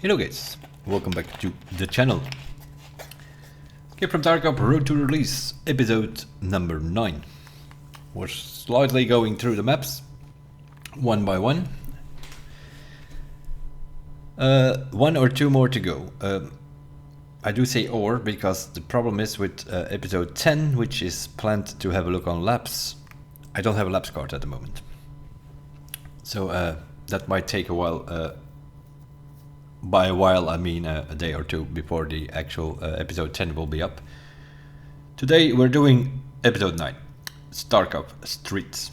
Hello guys, welcome back to the channel. Escape from Tarkov Road to Release, episode number 9. We're slightly going through the maps, one by one. One or two more to go. I do say or because the problem is with episode 10, which is planned to have a look on labs. I don't have a labs card at the moment. So that might take a while. By a while I mean a day or two before the actual episode 10 will be up. Today we're doing episode 9, Tarkov Streets.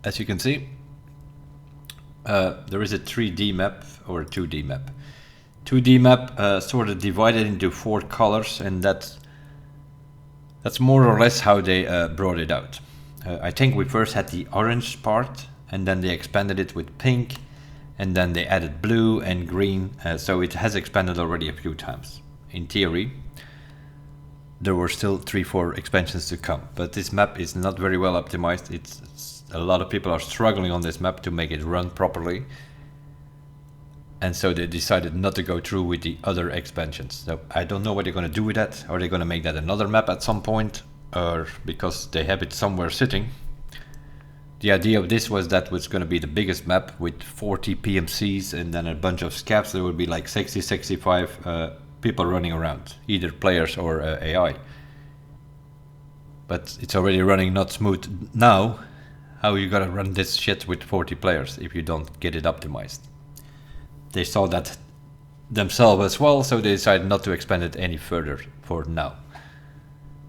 As you can see, there is a 3D map or a 2D map. 2D map sort of divided into 4 colors, and that's more or less how they brought it out. I think we first had the orange part, and then they expanded it with pink, and then they added blue and green, so it has expanded already a few times. In theory, there were still 3-4 expansions to come, but this map is not very well optimized. It's a lot of people are struggling on this map to make it run properly, and so they decided not to go through with the other expansions. So I don't know what they're going to do with that. Are they going to make that another map at some point, or because they have it somewhere sitting? The idea of this was that was going to be the biggest map with 40 PMCs and then a bunch of scavs. There would be like 60-65 people running around, either players or AI. But it's already running not smooth now. How are you going to run this shit with 40 players if you don't get it optimized? They saw that themselves as well, so they decided not to expand it any further for now.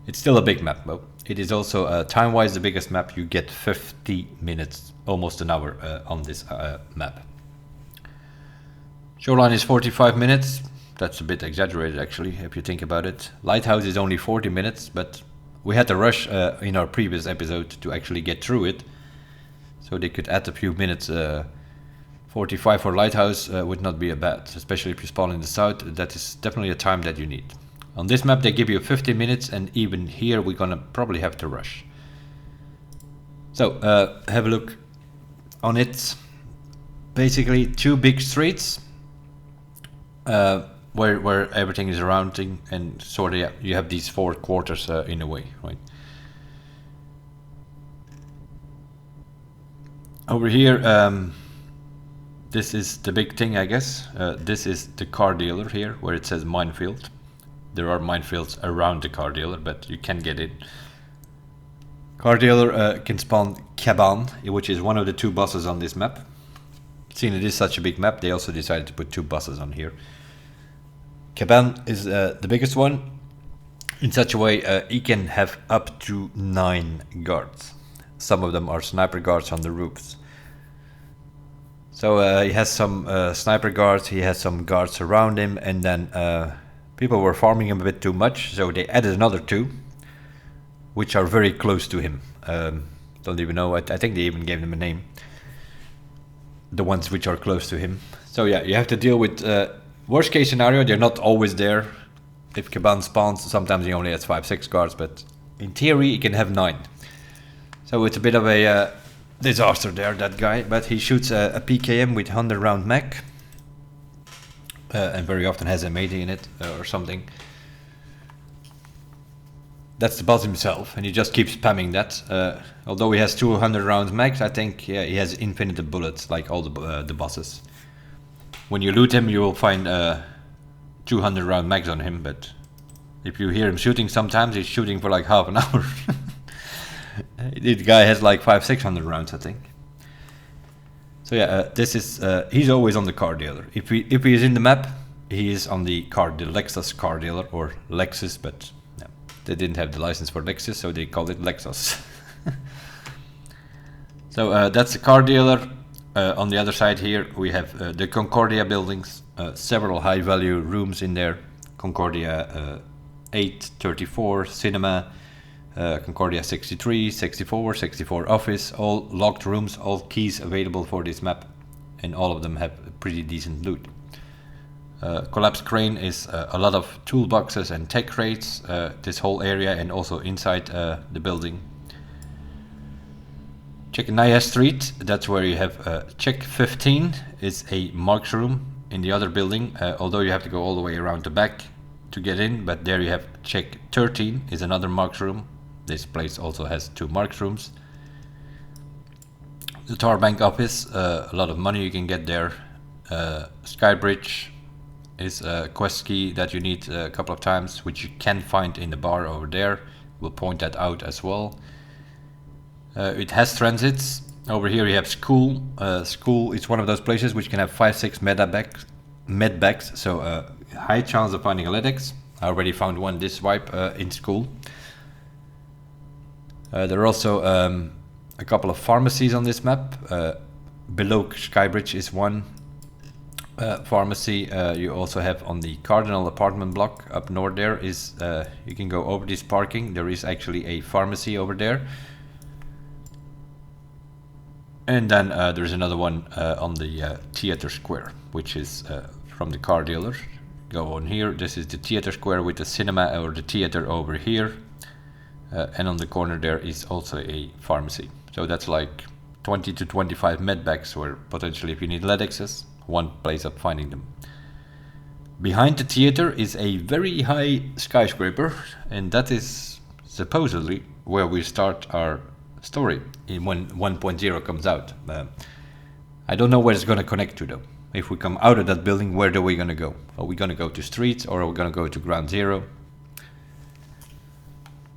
It's still a big map though. It is also time-wise the biggest map. You get 50 minutes, almost an hour on this map. Shoreline is 45 minutes. That's a bit exaggerated actually, if you think about it. Lighthouse is only 40 minutes, but we had to rush in our previous episode to actually get through it. So they could add a few minutes. 45 for Lighthouse would not be a bad, especially if you spawn in the south. That is definitely a time that you need. On this map they give you 50 minutes, and even here we're gonna probably have to rush. So have a look on it. Basically 2 big streets where everything is surrounding, and sort of you have these 4 quarters in a way, right? Over here, this is the big thing, I guess. This is the car dealer here, where it says minefield. There are minefields around the car dealer, but you can get in. Car dealer can spawn Caban, which is one of the 2 bosses on this map. Seeing it is such a big map, they also decided to put 2 bosses on here. Caban is the biggest one. In such a way, he can have up to 9 guards. Some of them are sniper guards on the roofs. So he has some sniper guards, he has some guards around him, and then people were farming him a bit too much, so they added another 2, which are very close to him. Don't even know, I think they even gave them a name. The ones which are close to him. So yeah, you have to deal with worst case scenario, they're not always there. If Caban spawns, sometimes he only has 5-6 guards, but in theory he can have 9. So it's a bit of a disaster there, that guy, but he shoots a PKM with 100 round mag. And very often has a M80 in it or something. That's the boss himself, and he just keeps spamming that. Although he has 200 round mags, I think he has infinite bullets like all the bosses. When you loot him, you will find 200 round mags on him, but if you hear him shooting, sometimes he's shooting for like half an hour. This guy has like 500-600 rounds, I think. So yeah, this is he's always on the car dealer. If he is in the map, he is on the Lexus car dealer, or Lexus, but yeah, they didn't have the license for Lexus, so they called it Lexus. So that's the car dealer. On the other side here we have the Concordia buildings, several high-value rooms in there. Concordia 8, 34, Cinema, Concordia 63, 64, 64 office, all locked rooms, all keys available for this map, and all of them have pretty decent loot. Collapse crane is a lot of toolboxes and tech crates, this whole area, and also inside the building. Check Naya Street, that's where you have check 15 is a marks room. in the other building, although you have to go all the way around the back to get in, but there you have check 13 is another marks room. This place also has 2 marks rooms. The Tower Bank office, a lot of money you can get there. Skybridge is a quest key that you need a couple of times, which you can find in the bar over there. We'll point that out as well. It has transits. Over here you have school. School is one of those places which can have 5-6 med bags, so high chance of finding athletics. I already found one this wipe in school. There are also a couple of pharmacies on this map. Below Skybridge is one pharmacy. You also have on the Cardinal apartment block up north there is, you can go over this parking. There is actually a pharmacy over there. And then there's another one on the Theater Square, which is from the car dealer. Go on here. This is the Theater Square with the cinema or the theater over here. And on the corner there is also a pharmacy. So that's like 20 to 25 medbags, where potentially if you need Ledexes, one place of finding them. Behind the theater is a very high skyscraper, and that is supposedly where we start our story when 1.0 comes out. I don't know where it's going to connect to though. If we come out of that building, where are we going to go? Are we going to go to streets, or are we going to go to ground zero?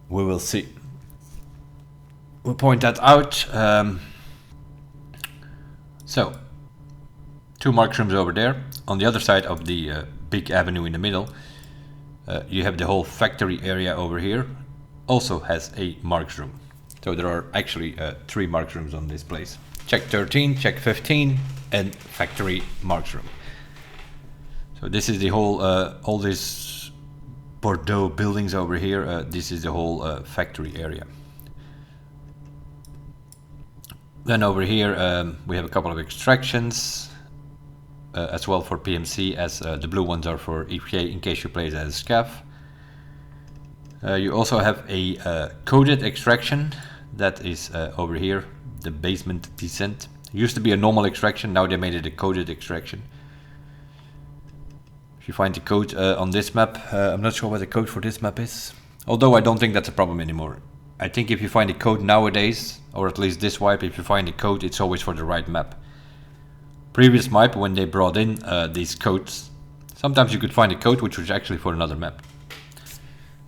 We will see. We'll point that out. So, 2 mark rooms over there. On the other side of the big avenue in the middle, you have the whole factory area over here. Also has a marks room. So there are actually 3 marks rooms on this place. Check 13, check 15, and factory marks room. So this is the whole, all these Bordeaux buildings over here. This is the whole factory area. Then over here we have a couple of extractions as well for PMC, as the blue ones are for EFT in case you play it as a scav. You also have a coded extraction that is over here, the basement descent. It used to be a normal extraction, now they made it a coded extraction. If you find the code on this map, I'm not sure what the code for this map is, although I don't think that's a problem anymore. I think if you find the code nowadays, or at least this wipe, if you find the code, it's always for the right map. Previous map, when they brought in these codes, sometimes you could find a code which was actually for another map.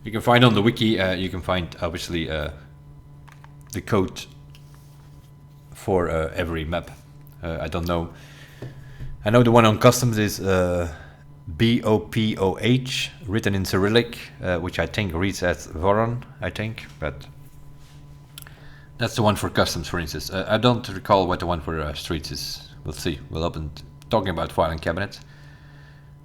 You can find on the wiki, you can find obviously the code for every map. I don't know. I know the one on customs is BOPOH, written in Cyrillic, which I think reads as Voron, I think, but that's the one for customs, for instance. I don't recall what the one for streets is. We'll see. We'll open talking about filing cabinets.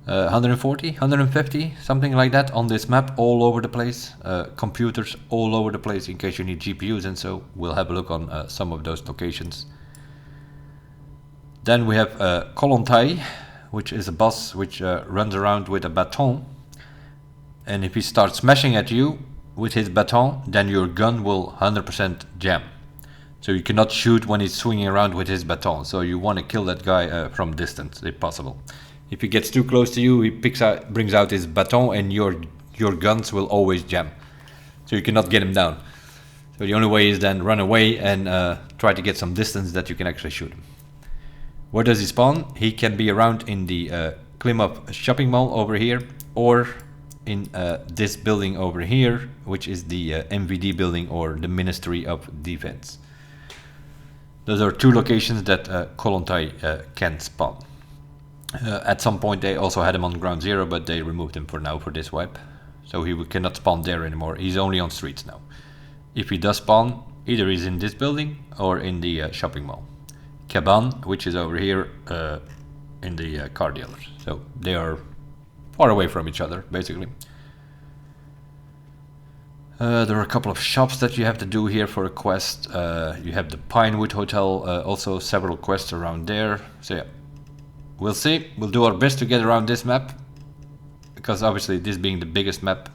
140, 150, something like that on this map, all over the place. Computers all over the place in case you need GPUs, and so we'll have a look on some of those locations. Then we have Kolontai, which is a boss which runs around with a baton, and if he starts smashing at you with his baton, then your gun will 100% jam. So you cannot shoot when he's swinging around with his baton, so you want to kill that guy from distance if possible. If he gets too close to you, he brings out his baton, and your guns will always jam, so you cannot get him down. So the only way is then run away and try to get some distance that you can actually shoot him. Where does he spawn? He can be around in the Klimov shopping mall over here, or in this building over here, which is the MVD building, or the Ministry of Defense. Those are 2 locations that Kolontai can spawn. At some point they also had him on ground zero, but they removed him for now for this wipe. So he cannot spawn there anymore. He's only on streets now. If he does spawn, either he's in this building or in the shopping mall. Caban, which is over here in the car dealers. So they are far away from each other, basically. There are a couple of shops that you have to do here for a quest. You have the Pinewood Hotel, also several quests around there. So yeah, we'll see. We'll do our best to get around this map, because obviously this being the biggest map,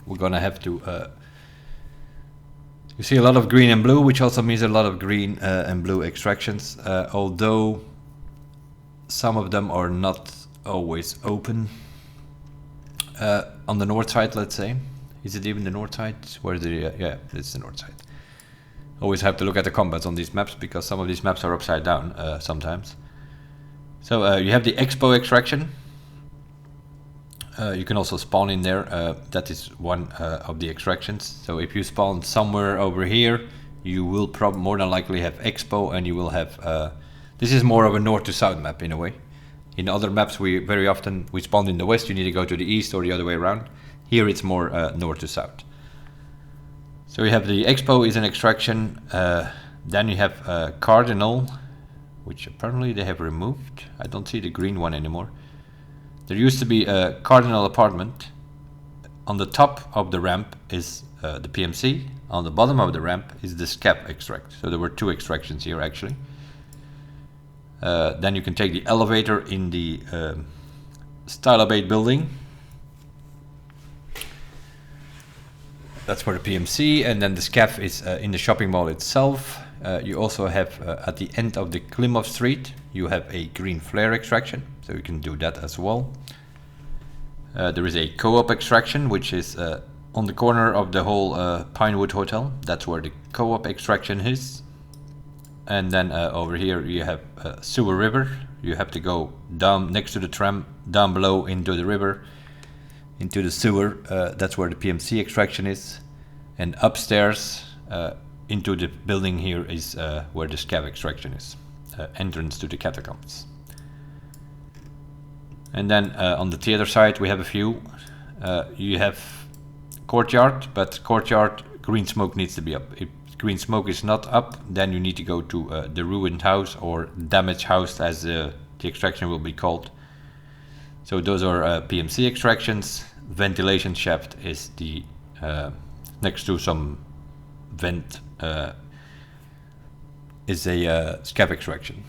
we're gonna have to... you see a lot of green and blue, which also means a lot of green and blue extractions, although some of them are not always open. On the north side, let's say. Is it even the north side? Where the yeah, it's the north side. Always have to look at the combats on these maps because some of these maps are upside down sometimes. So you have the Expo extraction. You can also spawn in there. That is one of the extractions. So if you spawn somewhere over here, you will more than likely have Expo, and you will have. This is more of a north to south map in a way. In other maps, we very often spawn in the west. You need to go to the east or the other way around. Here it's more north to south. So we have the Expo is an extraction. Then you have Cardinal, which apparently they have removed. I don't see the green one anymore. There used to be a Cardinal apartment. On the top of the ramp is the PMC. On the bottom of the ramp is the Scap extract. So there were two extractions here actually. Then you can take the elevator in the Stylobate building. That's for the PMC, and then the SCAF is in the shopping mall itself. You also have at the end of the Klimov Street, you have a green flare extraction, so you can do that as well. There is a co-op extraction, which is on the corner of the whole Pinewood Hotel. That's where the co-op extraction is. And then over here you have Sewer River. You have to go down next to the tram, down below into the river, into the sewer. That's where the PMC extraction is. And upstairs into the building here is where the scav extraction is. Entrance to the catacombs. And then on the theater side we have a few. You have Courtyard, but Courtyard green smoke needs to be up. If green smoke is not up, then you need to go to the ruined house or damaged house, as the extraction will be called. So those are PMC extractions. Ventilation shaft is the next to some vent is a scav extraction.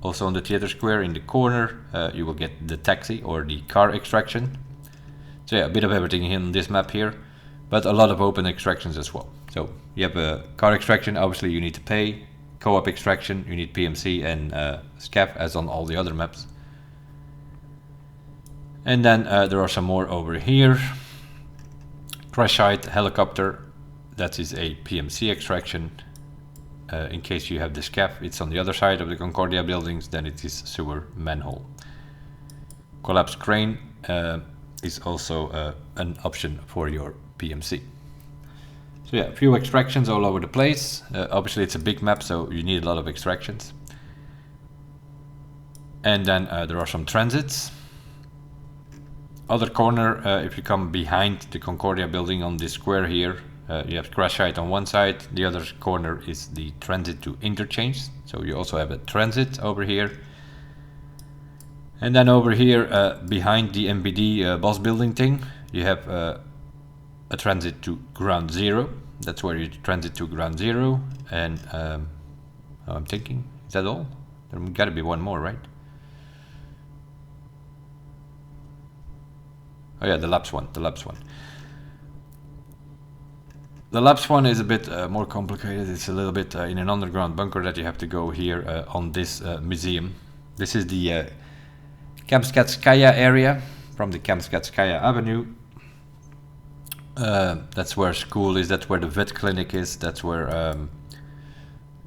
Also on the theater square in the corner you will get the taxi or the car extraction. So yeah, a bit of everything in this map here, but a lot of open extractions as well. So you have a car extraction, obviously you need to pay. Co-op extraction, you need PMC and scav as on all the other maps. And then there are some more over here. Crash site, helicopter, that is a PMC extraction. In case you have the scav, it's on the other side of the Concordia buildings, then it is sewer manhole. Collapsed crane is also an option for your PMC. So yeah, a few extractions all over the place. Obviously it's a big map, so you need a lot of extractions. And then there are some transits. Other corner, if you come behind the Concordia building on this square here, you have crash site on one side. The other corner is the transit to interchange. So you also have a transit over here. And then over here, behind the MBD boss building thing, you have a transit to ground zero. That's where you transit to ground zero. And I'm thinking, is that all? There gotta be one more, right? Oh yeah, the Labs one, the Labs one. The Labs one is a bit more complicated. It's a little bit in an underground bunker that you have to go here on this museum. This is the Kamskatskaya area from the Kamskatskaya Avenue. That's where school is, that's where the vet clinic is, that's where a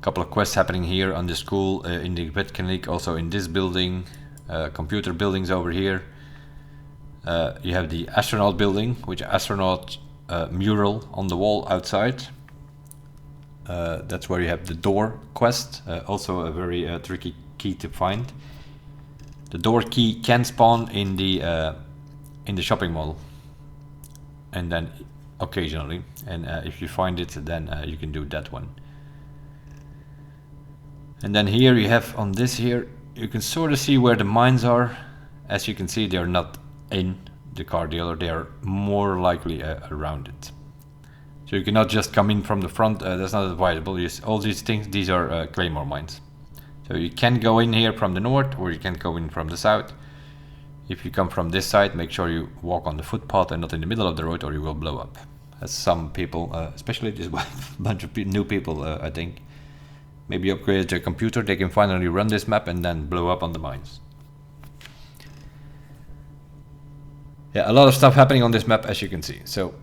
couple of quests happening here on the school, in the vet clinic, also in this building, computer buildings over here. You have the astronaut building, which astronaut mural on the wall outside. That's where you have the door quest, also a very tricky key to find. The door key can spawn in the shopping mall, and then occasionally, and if you find it, then you can do that one. And then here you have on this here, you can sort of see where the mines are. As you can see, they are not in the car dealer, they are more likely around it. So you cannot just come in from the front, that's not advisable. All these things, these are claymore mines. So you can go in here from the north, or you can go in from the south. If you come from this side, make sure you walk on the footpath and not in the middle of the road, or you will blow up. As some people, especially this bunch of new people, I think, maybe upgrade their computer, they can finally run this map and then blow up on the mines. Yeah, a lot of stuff happening on this map, as you can see. So,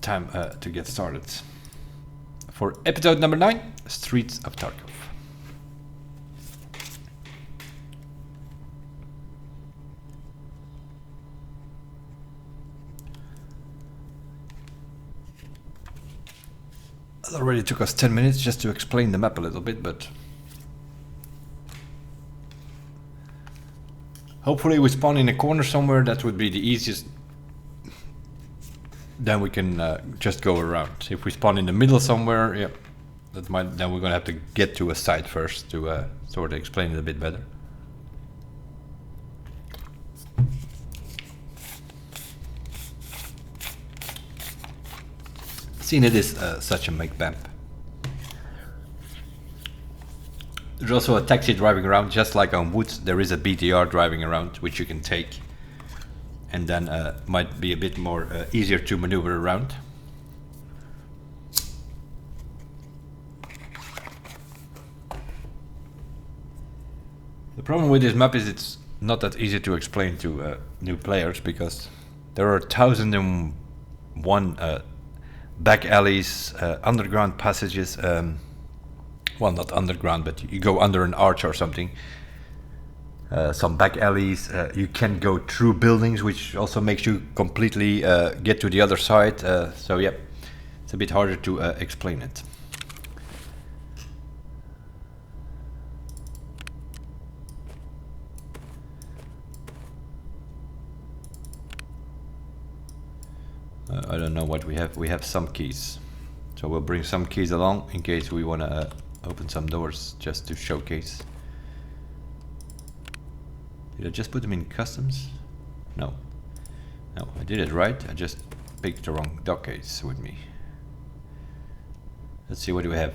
time to get started. For episode number 9, Streets of Tarkov. It already took us 10 minutes just to explain the map a little bit, but hopefully we spawn in a corner somewhere. That would be the easiest. Then we can just go around. If we spawn in the middle somewhere, yeah, that might. Then we're gonna have to get to a site first to sort of explain it a bit better. Seeing it is such a make map. There's also a taxi driving around, just like on Woods. There is a BTR driving around, which you can take, and then might be a bit more easier to maneuver around. The problem with this map is it's not that easy to explain to new players, because there are 1001 back alleys, underground passages, well, not underground, but you go under an arch or something. Some back alleys, you can go through buildings, which also makes you completely get to the other side. So yeah, it's a bit harder to explain it. I don't know what we have. We have some keys, so we'll bring some keys along in case we want to open some doors, just to showcase. Did I just put them in customs? No, I did it right. I just picked the wrong dock case with me. Let's see, what do we have?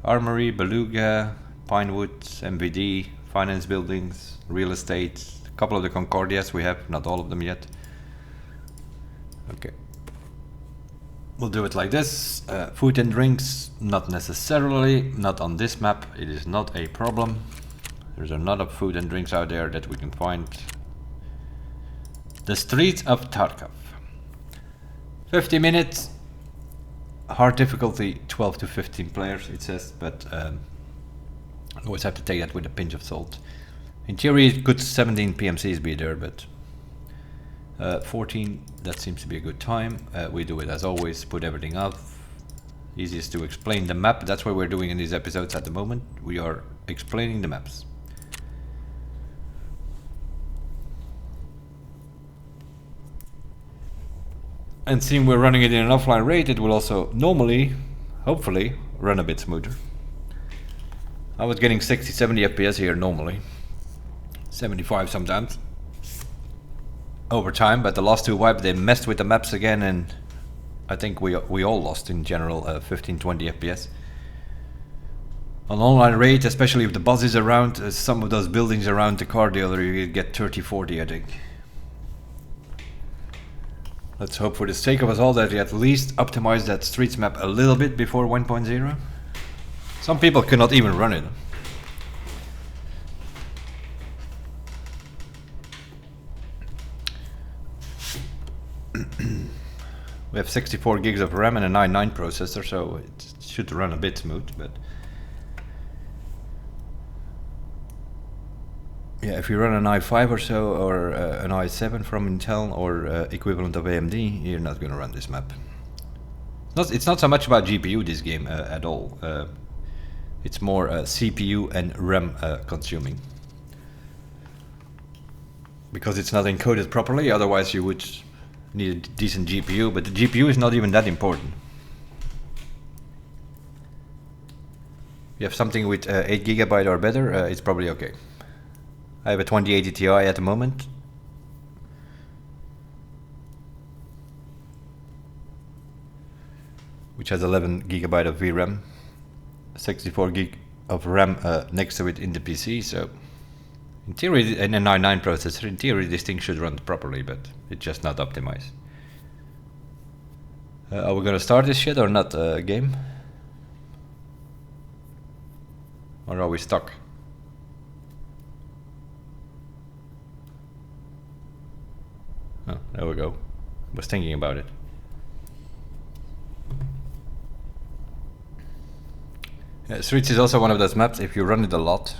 Armory, Beluga, Pinewood, MVD, finance buildings, real estate, a couple of the Concordias we have, not all of them yet. Okay, we'll do it like this. Food and drinks, not necessarily, not on this map. It is not a problem. There's a lot of food and drinks out there that we can find. The Streets of Tarkov. 50 minutes. Hard difficulty 12 to 15 players, it says, but always have to take that with a pinch of salt. In theory, it could 17 PMCs be there, but 14, that seems to be a good time. We do it as always, put everything up. Easiest to explain the map. That's what we're doing in these episodes at the moment. We are explaining the maps. And seeing we're running it in an offline rate, it will also normally, hopefully, run a bit smoother. I was getting 60-70 FPS here normally. 75 sometimes. Over time, but the last two wipes, they messed with the maps again, and I think we all lost in general 15-20 FPS. On online rate, especially if the buzz is around, some of those buildings around the car dealer, you get 30-40, I think. Let's hope for the sake of us all that we at least optimize that streets map a little bit before 1.0. Some people cannot even run it. We have 64 gigs of RAM and a i9 processor, so it should run a bit smooth, but yeah, if you run an i5 or so, or an i7 from Intel, or equivalent of AMD, you're not going to run this map. It's not so much about GPU this game at all. It's more CPU and RAM consuming. Because it's not encoded properly, otherwise you would need a decent GPU, but the GPU is not even that important. You have something with 8 GB or better, it's probably okay. I have a 2080 Ti at the moment. Which has 11 GB of VRAM, 64 gig of RAM next to it in the PC, so in theory, and an i9 processor, in theory this thing should run properly, but it's just not optimized. Are we gonna start this shit or not, game? Or are we stuck? Oh, there we go. Was thinking about it. Streets is also one of those maps, if you run it a lot,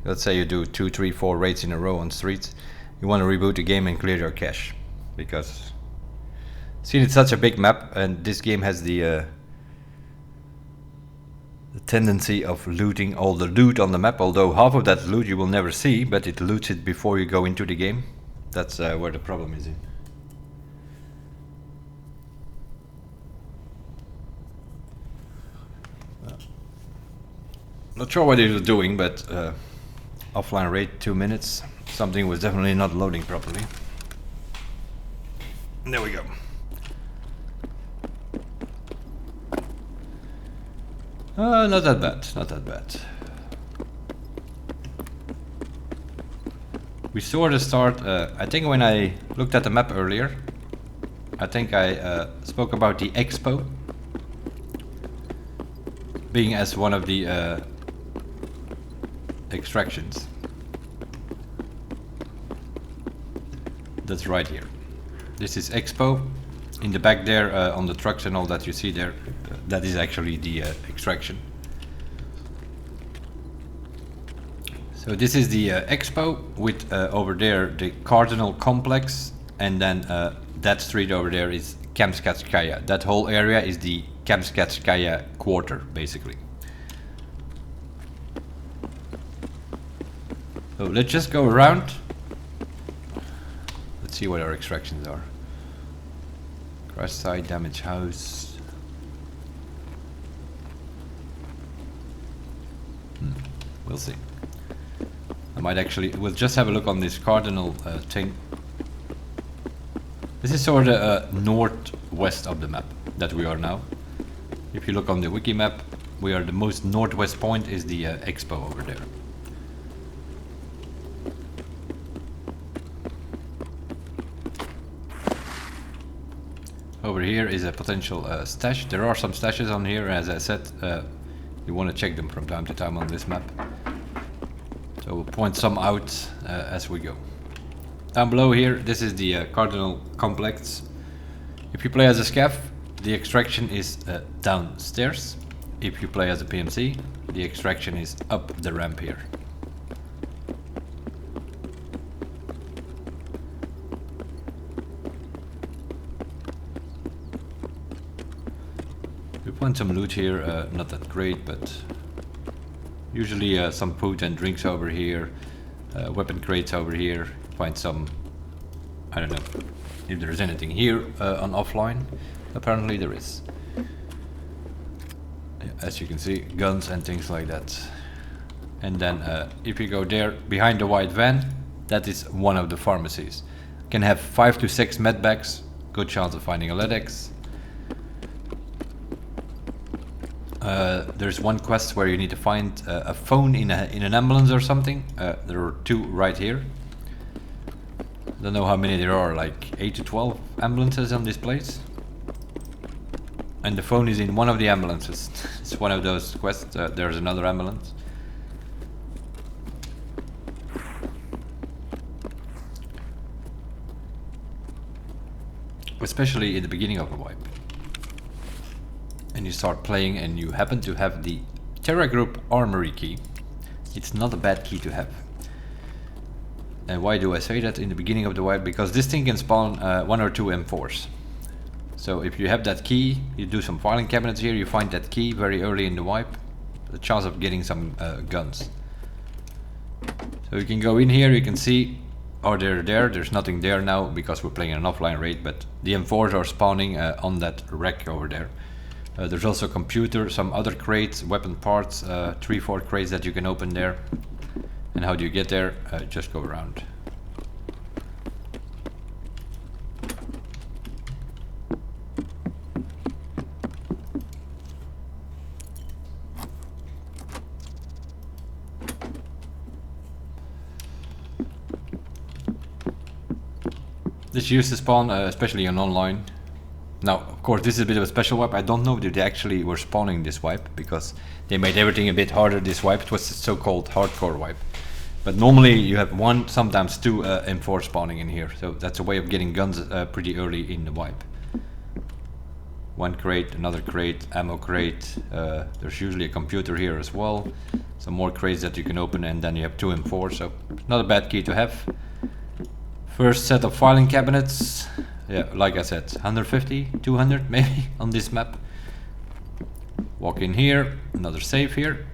let's say you do 2, 3, 4 raids in a row on Streets, you want to reboot the game and clear your cache. Because seeing it's such a big map, and this game has the tendency of looting all the loot on the map, although half of that loot you will never see, but it loots it before you go into the game. That's where the problem is in. Not sure what he was doing, but offline raid 2 minutes. Something was definitely not loading properly. There we go. Not that bad, not that bad. We sort of start, I think when I looked at the map earlier, I think I spoke about the Expo being as one of the extractions. That's right here. This is Expo. In the back there, on the trucks and all that you see there, that is actually the extraction. So this is the Expo with over there the Cardinal Complex, and then that street over there is Kamskatskaya. That whole area is the Kamskatskaya quarter, basically. So let's just go around. Let's see what our extractions are. Crash site, damage house. We'll see. I might actually, we'll just have a look on this cardinal thing. This is sort of northwest of the map that we are now. If you look on the wiki map, we are the most northwest point is the Expo over there. Over here is a potential stash. There are some stashes on here, as I said. You want to check them from time to time on this map. So we'll point some out as we go. Down below here, this is the Cardinal Complex. If you play as a scav, the extraction is downstairs. If you play as a PMC, the extraction is up the ramp here. We find some loot here, not that great, but usually some food and drinks over here, weapon crates over here. Find some, I don't know if there's anything here on offline. Apparently there is. As you can see, guns and things like that. And then if you go there behind the white van, that is one of the pharmacies. Can have 5 to 6 medbags, good chance of finding a LEDX. There's one quest where you need to find a phone in an ambulance or something. There are 2 right here. Don't know how many there are, like 8 to 12 ambulances on this place. And the phone is in one of the ambulances. It's one of those quests. There's another ambulance. Especially in the beginning of a wipe. And you start playing and you happen to have the Terra Group Armory key. It's not a bad key to have. And why do I say that in the beginning of the wipe? Because this thing can spawn 1 or 2 M4s. So if you have that key, you do some filing cabinets here, you find that key very early in the wipe, the chance of getting some guns. So you can go in here, you can see, oh, they're there, there's nothing there now because we're playing an offline raid, but the M4s are spawning on that rack over there. There's also a computer, some other crates, weapon parts, 3-4 crates that you can open there. And how do you get there? Just go around. This used to spawn, especially on online. Now, of course, this is a bit of a special wipe. I don't know if they actually were spawning this wipe, because they made everything a bit harder this wipe. It was the so-called hardcore wipe. But normally you have 1, sometimes 2 M4 spawning in here. So that's a way of getting guns pretty early in the wipe. 1 crate, another crate, ammo crate. There's usually a computer here as well. Some more crates that you can open, and then you have 2 M4. So not a bad key to have. First set of filing cabinets. Yeah, like I said, 150, 200 maybe on this map. Walk in here, another safe here.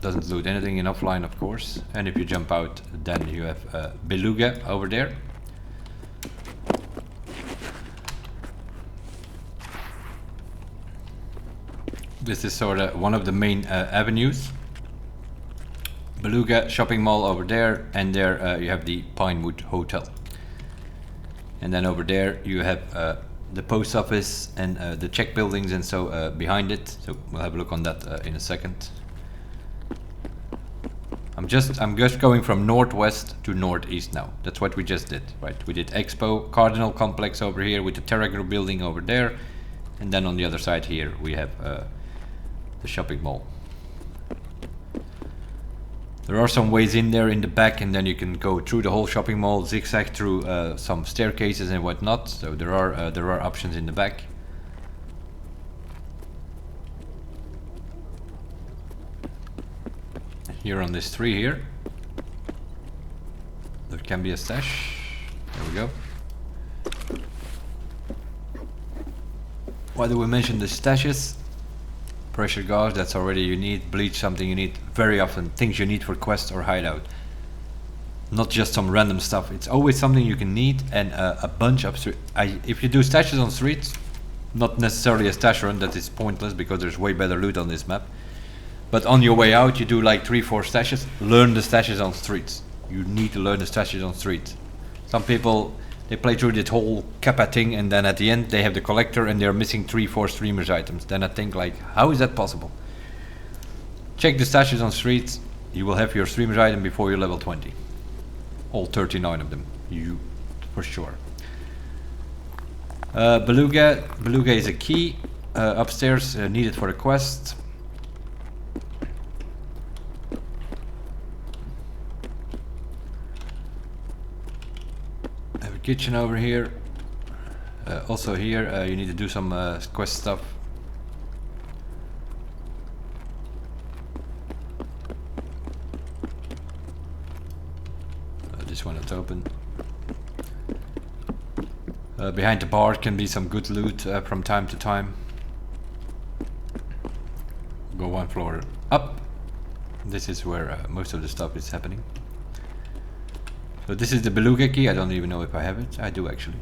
Doesn't loot anything in offline, of course. And if you jump out, then you have Beluga over there. This is sort of one of the main avenues. Beluga shopping mall over there, and there you have the Pinewood Hotel. And then over there you have the post office and the check buildings, and so behind it. So we'll have a look on that in a second. I'm just going from northwest to northeast now. That's what we just did, right? We did Expo, Cardinal Complex over here with the Terra Group building over there, and then on the other side here we have the shopping mall. There are some ways in there in the back, and then you can go through the whole shopping mall, zigzag through some staircases and whatnot. So there are options in the back. Here on this tree here, there can be a stash. There we go. Why do we mention the stashes? Pressure gauge, that's already you need. Bleach, something you need very often. Things you need for quest or hideout. Not just some random stuff. It's always something you can need, and a bunch of... if you do stashes on streets, not necessarily a stash run, that is pointless because there's way better loot on this map. But on your way out, you do like 3-4 stashes. Learn the stashes on streets. You need to learn the stashes on streets. Some people, they play through this whole Kappa thing, and then at the end they have the collector and they're missing 3-4 streamers items. Then I think like, how is that possible? Check the stashes on streets. You will have your streamers item before you're level 20. All 39 of them, you for sure. Beluga is a key upstairs, needed for the quest. I have a kitchen over here. Also here you need to do some quest stuff. This one is open. Behind the bar can be some good loot from time to time. Go one floor up. This is where most of the stuff is happening. So this is the Beluga key. I don't even know if I have it. I do actually.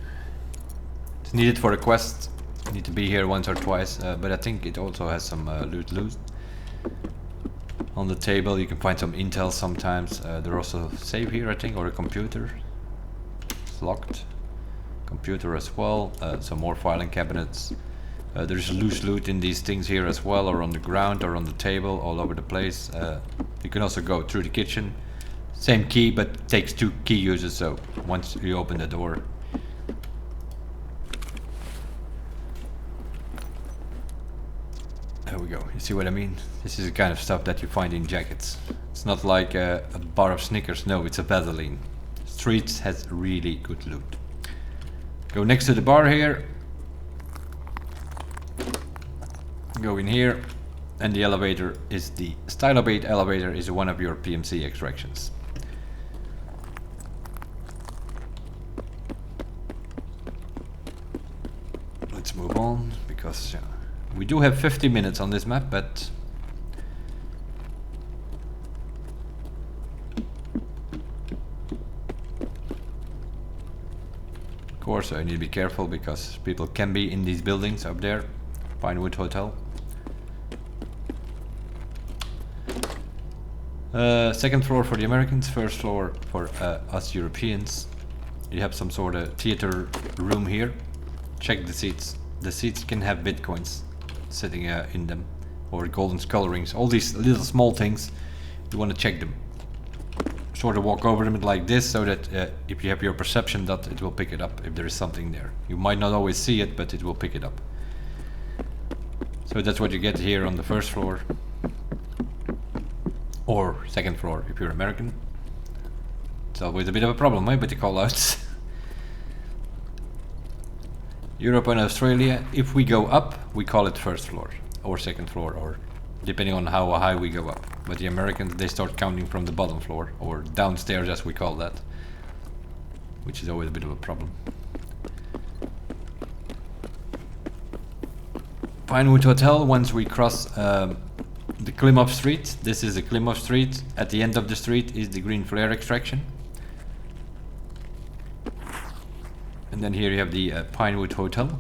It's needed for a quest. You need to be here once or twice, but I think it also has some loot. On the table you can find some intel sometimes. There's also save here I think, or a computer. It's locked. Computer as well. Some more filing cabinets. There's loose loot in these things here as well, or on the ground or on the table, all over the place. You can also go through the kitchen. Same key, but takes 2 key users, so once you open the door. There we go, you see what I mean? This is the kind of stuff that you find in jackets. It's not like a bar of Snickers, no, it's a Vaseline. Streets has really good loot. Go next to the bar here. Go in here, and the elevator is the Stylobate elevator, is one of your PMC extractions. Let's move on, because we do have 50 minutes on this map, but of course I need to be careful because people can be in these buildings up there. Pinewood Hotel. Second floor for the Americans, first floor for us Europeans. You have some sort of theater room here. Check the seats. The seats can have bitcoins sitting in them, or golden skull rings. All these little small things, you want to check them. sort of walk over them like this, so that if you have your perception that it will pick it up if there is something there. You might not always see it, but it will pick it up. So that's what you get here on the first floor, or second floor if you're American. It's always a bit of a problem, with the call-outs. Europe and Australia, if we go up, we call it first floor or second floor, or depending on how high we go up. But the Americans, they start counting from the bottom floor, or downstairs as we call that, which is always a bit of a problem. Pinewood Hotel, once we cross the Klimov Street, this is the Klimov Street. At the end of the street is the green flare extraction. And then here you have the Pinewood Hotel.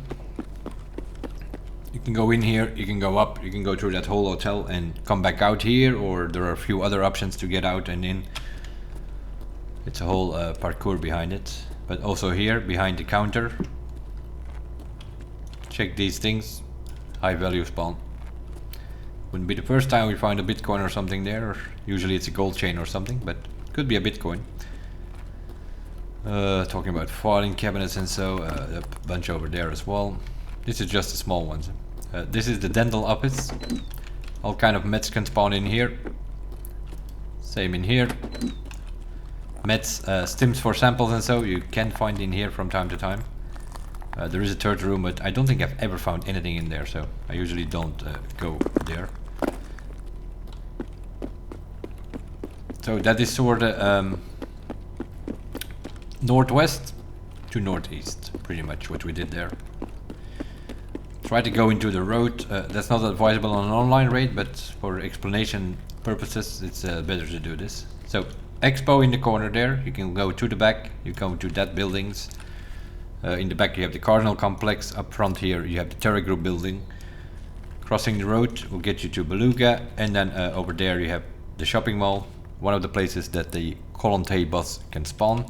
You can go in here, you can go up, you can go through that whole hotel and come back out here, or there are a few other options to get out and in. It's a whole parkour behind it. But also here, behind the counter, check these things, high value spawn. Wouldn't be the first time we find a Bitcoin or something there, or usually it's a gold chain or something, but could be a Bitcoin. Talking about filing cabinets and so, a bunch over there as well. This is just the small ones. This is the dental office. All kind of meds can spawn in here. Same in here. Meds, stims for samples and so you can find in here from time to time. There is a third room, but I don't think I've ever found anything in there, so I usually don't go there. So that is sort of northwest to northeast, pretty much what we did there. Try to go into the road. That's not advisable on an online raid, but for explanation purposes, it's better to do this. So Expo in the corner there. You can go to the back. You go to that buildings. In the back you have the Cardinal Complex. Up front here you have the Terra Group building. Crossing the road will get you to Beluga, and then over there you have the shopping mall. One of the places that the Colonte bus can spawn.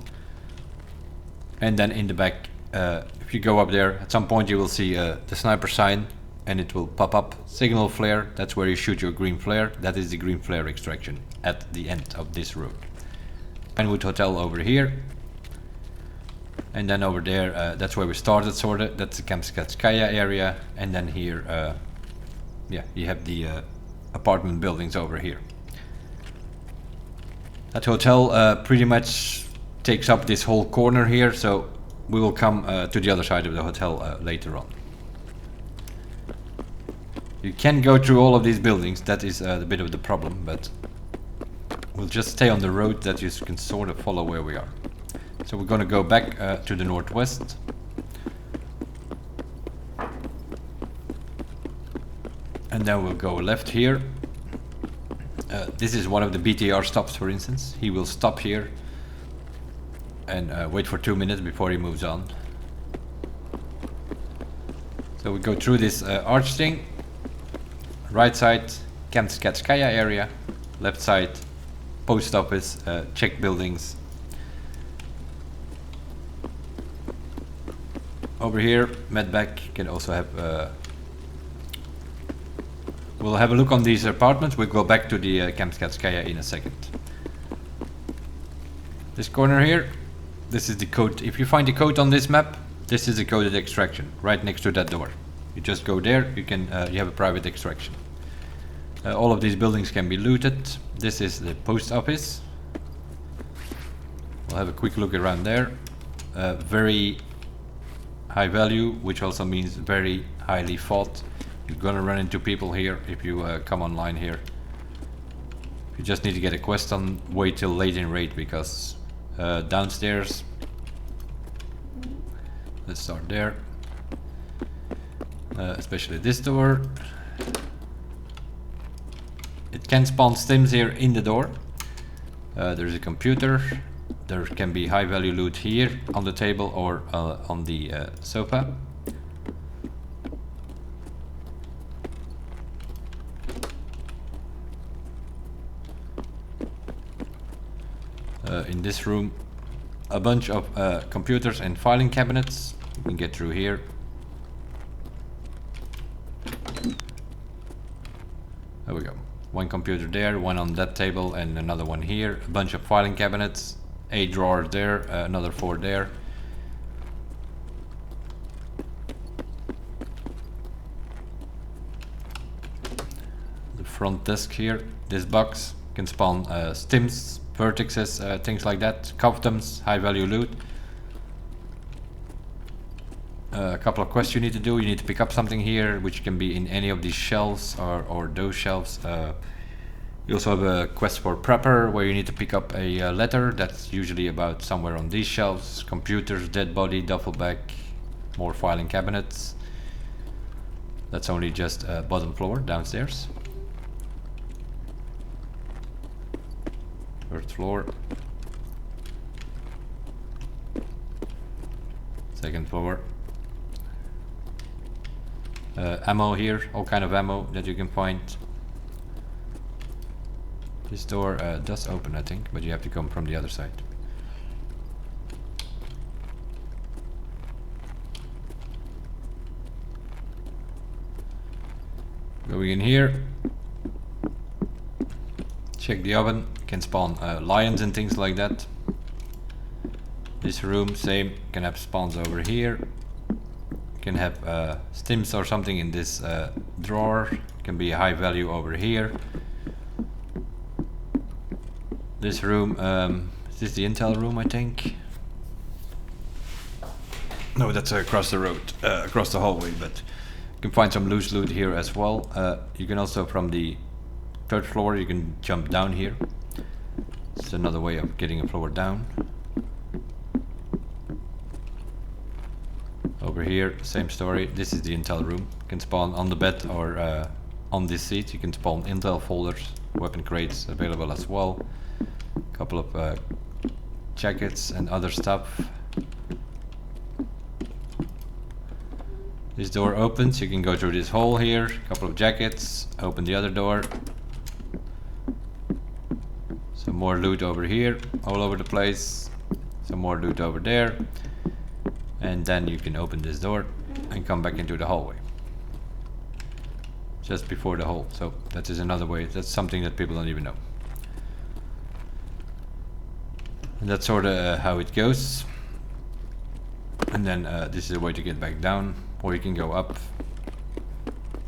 And then in the back, if you go up there, at some point you will see the sniper sign, and it will pop up signal flare. That's where you shoot your green flare. That is the green flare extraction at the end of this road. Pinewood Hotel over here, and then over there, that's where we started, sort of. That's the Kamskatskaya area, and then here, yeah, you have the apartment buildings over here. That hotel pretty much takes up this whole corner here, so we will come to the other side of the hotel later on. You can go through all of these buildings. That is a bit of the problem, but we'll just stay on the road that you can sort of follow where we are. So we're going to go back to the northwest. And then we'll go left here. This is one of the BTR stops, for instance. He will stop here and wait for 2 minutes before he moves on. So we go through this arch thing. Right side, Kamskatskaya area. Left side, post office, Czech buildings. Over here, Medback can also have... we'll have a look on these apartments. We'll go back to the Kamskatskaya in a second. This corner here, this is the code. If you find the code on this map, this is the coded extraction right next to that door. You just go there, you can you have a private extraction. All of these buildings can be looted. This is the post office. We'll have a quick look around there. Very high value, which also means very highly fought. You're gonna run into people here if you come online here. If you just need to get a quest on, wait till late in raid, because downstairs, let's start there, especially this door. It can spawn stims here in the door. There's a computer. There can be high value loot here on the table or on the sofa. In this room, a bunch of computers and filing cabinets. You can get through here. There we go. One computer there, one on that table and another one here, a bunch of filing cabinets, a drawer there, another 4 there. The front desk here, this box can spawn stims, vertexes, things like that, customs, high value loot. A couple of quests you need to do. You need to pick up something here, which can be in any of these shelves or those shelves. You also have a quest for prepper, where you need to pick up a letter that's usually about somewhere on these shelves. Computers, dead body, duffel bag, more filing cabinets. That's only just bottom floor, downstairs. Third floor. Second floor. Ammo here, all kind of ammo that you can find. This door does open, I think, but you have to come from the other side. Going in here, check the oven, can spawn lions and things like that. This room, same, can have spawns over here. Can have stims or something in this drawer, can be a high value over here. This room, is this the intel room, I think? No, that's across the road, across the hallway, but you can find some loose loot here as well. You can also, from the third floor, you can jump down here. It's another way of getting a floor down. Over here, same story. This is the intel room. You can spawn on the bed or on this seat. You can spawn intel folders, weapon crates available as well. A couple of jackets and other stuff. This door opens. You can go through this hole here. A couple of jackets. Open the other door. Some more loot over here, all over the place. Some more loot over there. And then you can open this door and come back into the hallway. Just before the hole. So that is another way. That's something that people don't even know. And that's sort of how it goes. And then this is a way to get back down. Or you can go up.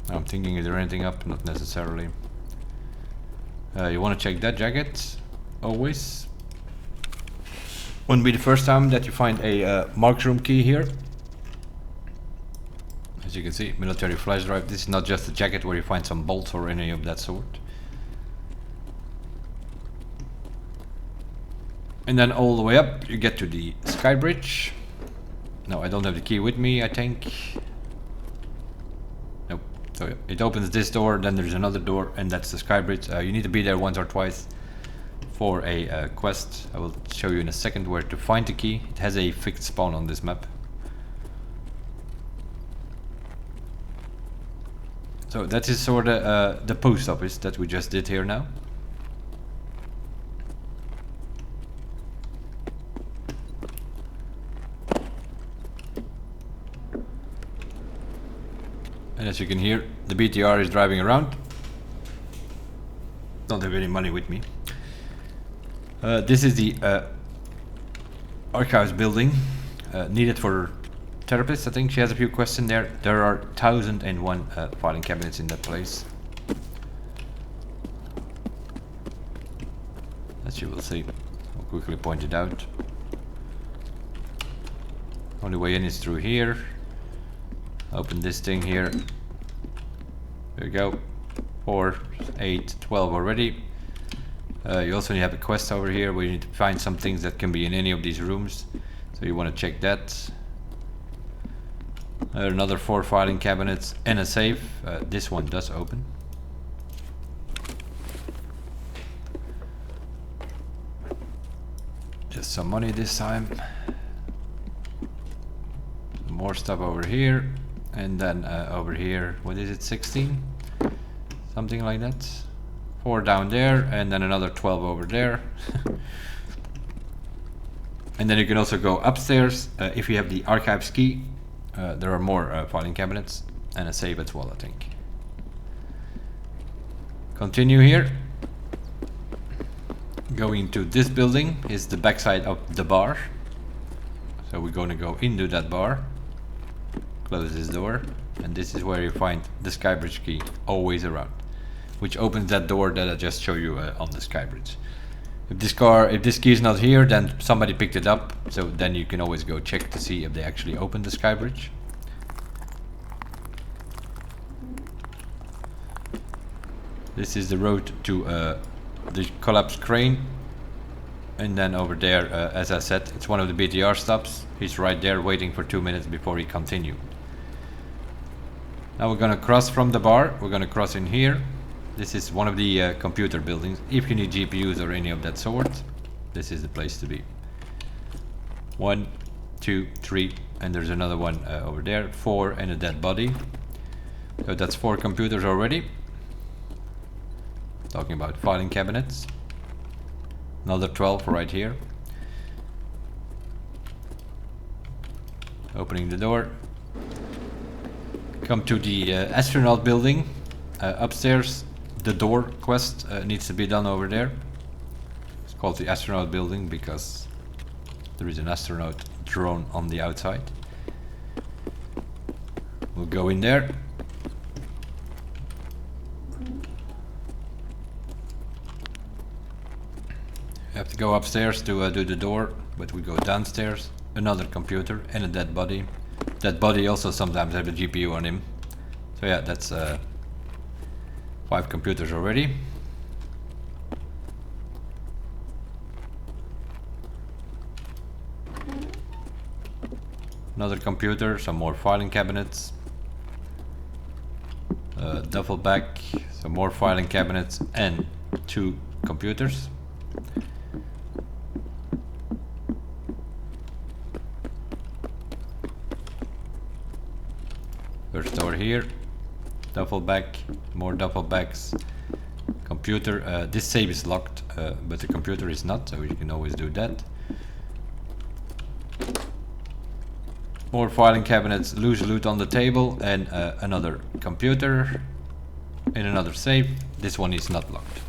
I'm thinking, is there anything up? Not necessarily. You want to check that jacket. Always. Wouldn't be the first time that you find a marked room key here. As you can see, military flash drive. This is not just a jacket where you find some bolts or any of that sort. And then all the way up you get to the sky bridge. No, I don't have the key with me, I think. Nope. So it opens this door, then there's another door, and that's the sky bridge. You need to be there once or twice for a quest. I will show you in a second where to find the key. It has a fixed spawn on this map. So that is sort of the post office that we just did here now. And as you can hear, the BTR is driving around. Don't have any money with me. This is the archives building, needed for therapists. I think she has a few quests in there. There are 1001 filing cabinets in that place. As you will see, I'll quickly point it out. Only way in is through here. Open this thing here. There we go. 4, 8, 12 already. You also have a quest over here where you need to find some things that can be in any of these rooms. So you want to check that. Another 4 filing cabinets and a safe. This one does open. Just some money this time. More stuff over here. And then over here, what is it, 16? Something like that. 4 down there, and then another 12 over there. And then you can also go upstairs. If you have the archives key, there are more filing cabinets and a save as well, I think. Continue here. Going to this building is the backside of the bar. So we're going to go into that bar, close this door, and this is where you find the skybridge key, always around, which opens that door that I just showed you on the skybridge. If this key is not here, then somebody picked it up, so then you can always go check to see if they actually opened the skybridge. This is the road to the collapsed crane, and then over there, as I said, it's one of the BTR stops. He's right there waiting for 2 minutes before he continue. Now we're gonna cross from the bar, we're gonna cross in here. This is one of the computer buildings. If you need GPUs or any of that sort, this is the place to be. 1, 2, 3, and there's another one over there, 4 and a dead body. So that's 4 computers already. Talking about filing cabinets. Another 12 right here. Opening the door. Come to the astronaut building. Upstairs, the door quest needs to be done over there. It's called the astronaut building because there is an astronaut drone on the outside. We'll go in there. You have to go upstairs to do the door, but we go downstairs. Another computer and a dead body. That body also sometimes has a GPU on him. So yeah, that's 5 computers already. Another computer, some more filing cabinets. Duffel bag, some more filing cabinets, and 2 computers. First door here, duffel bag, more duffel bags, computer. This safe is locked, but the computer is not, so you can always do that. More filing cabinets, loose loot on the table, and another computer in another safe. This one is not locked.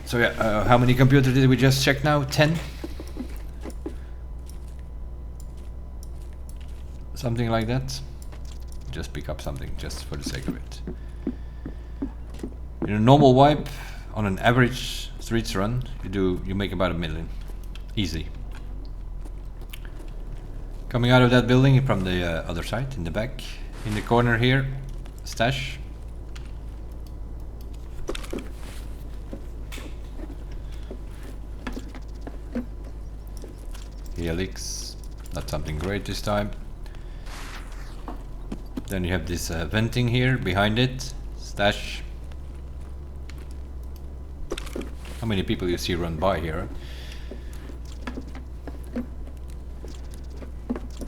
So yeah, how many computers did we just check now? 10? Something like that. Just pick up something just for the sake of it. In a normal wipe, on an average streets run, you make about 1 million. Easy. Coming out of that building from the other side, in the back, in the corner here, stash. Helix, not something great this time. Then you have this venting here behind it, stash. How many people you see run by here?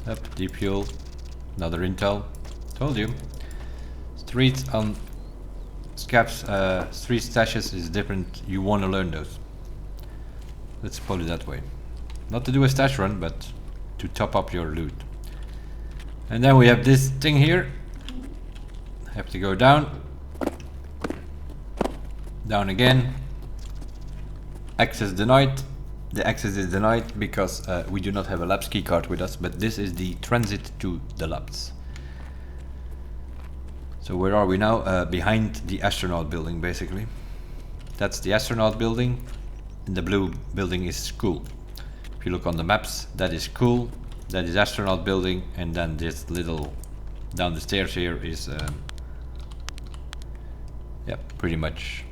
Yep, deep fuel, another intel. Told you. Street on scabs, street stashes is different. You want to learn those. Let's put it that way. Not to do a stash run, but to top up your loot. And then we have this thing here. Have to go down. Down again. Access denied. The access is denied because we do not have a labs key card with us, but this is the transit to the labs. So where are we now? Behind the astronaut building, basically. That's the astronaut building, and the blue building is school. If you look on the maps, that is school, that is astronaut building, and then this little down the stairs here is yeah, pretty much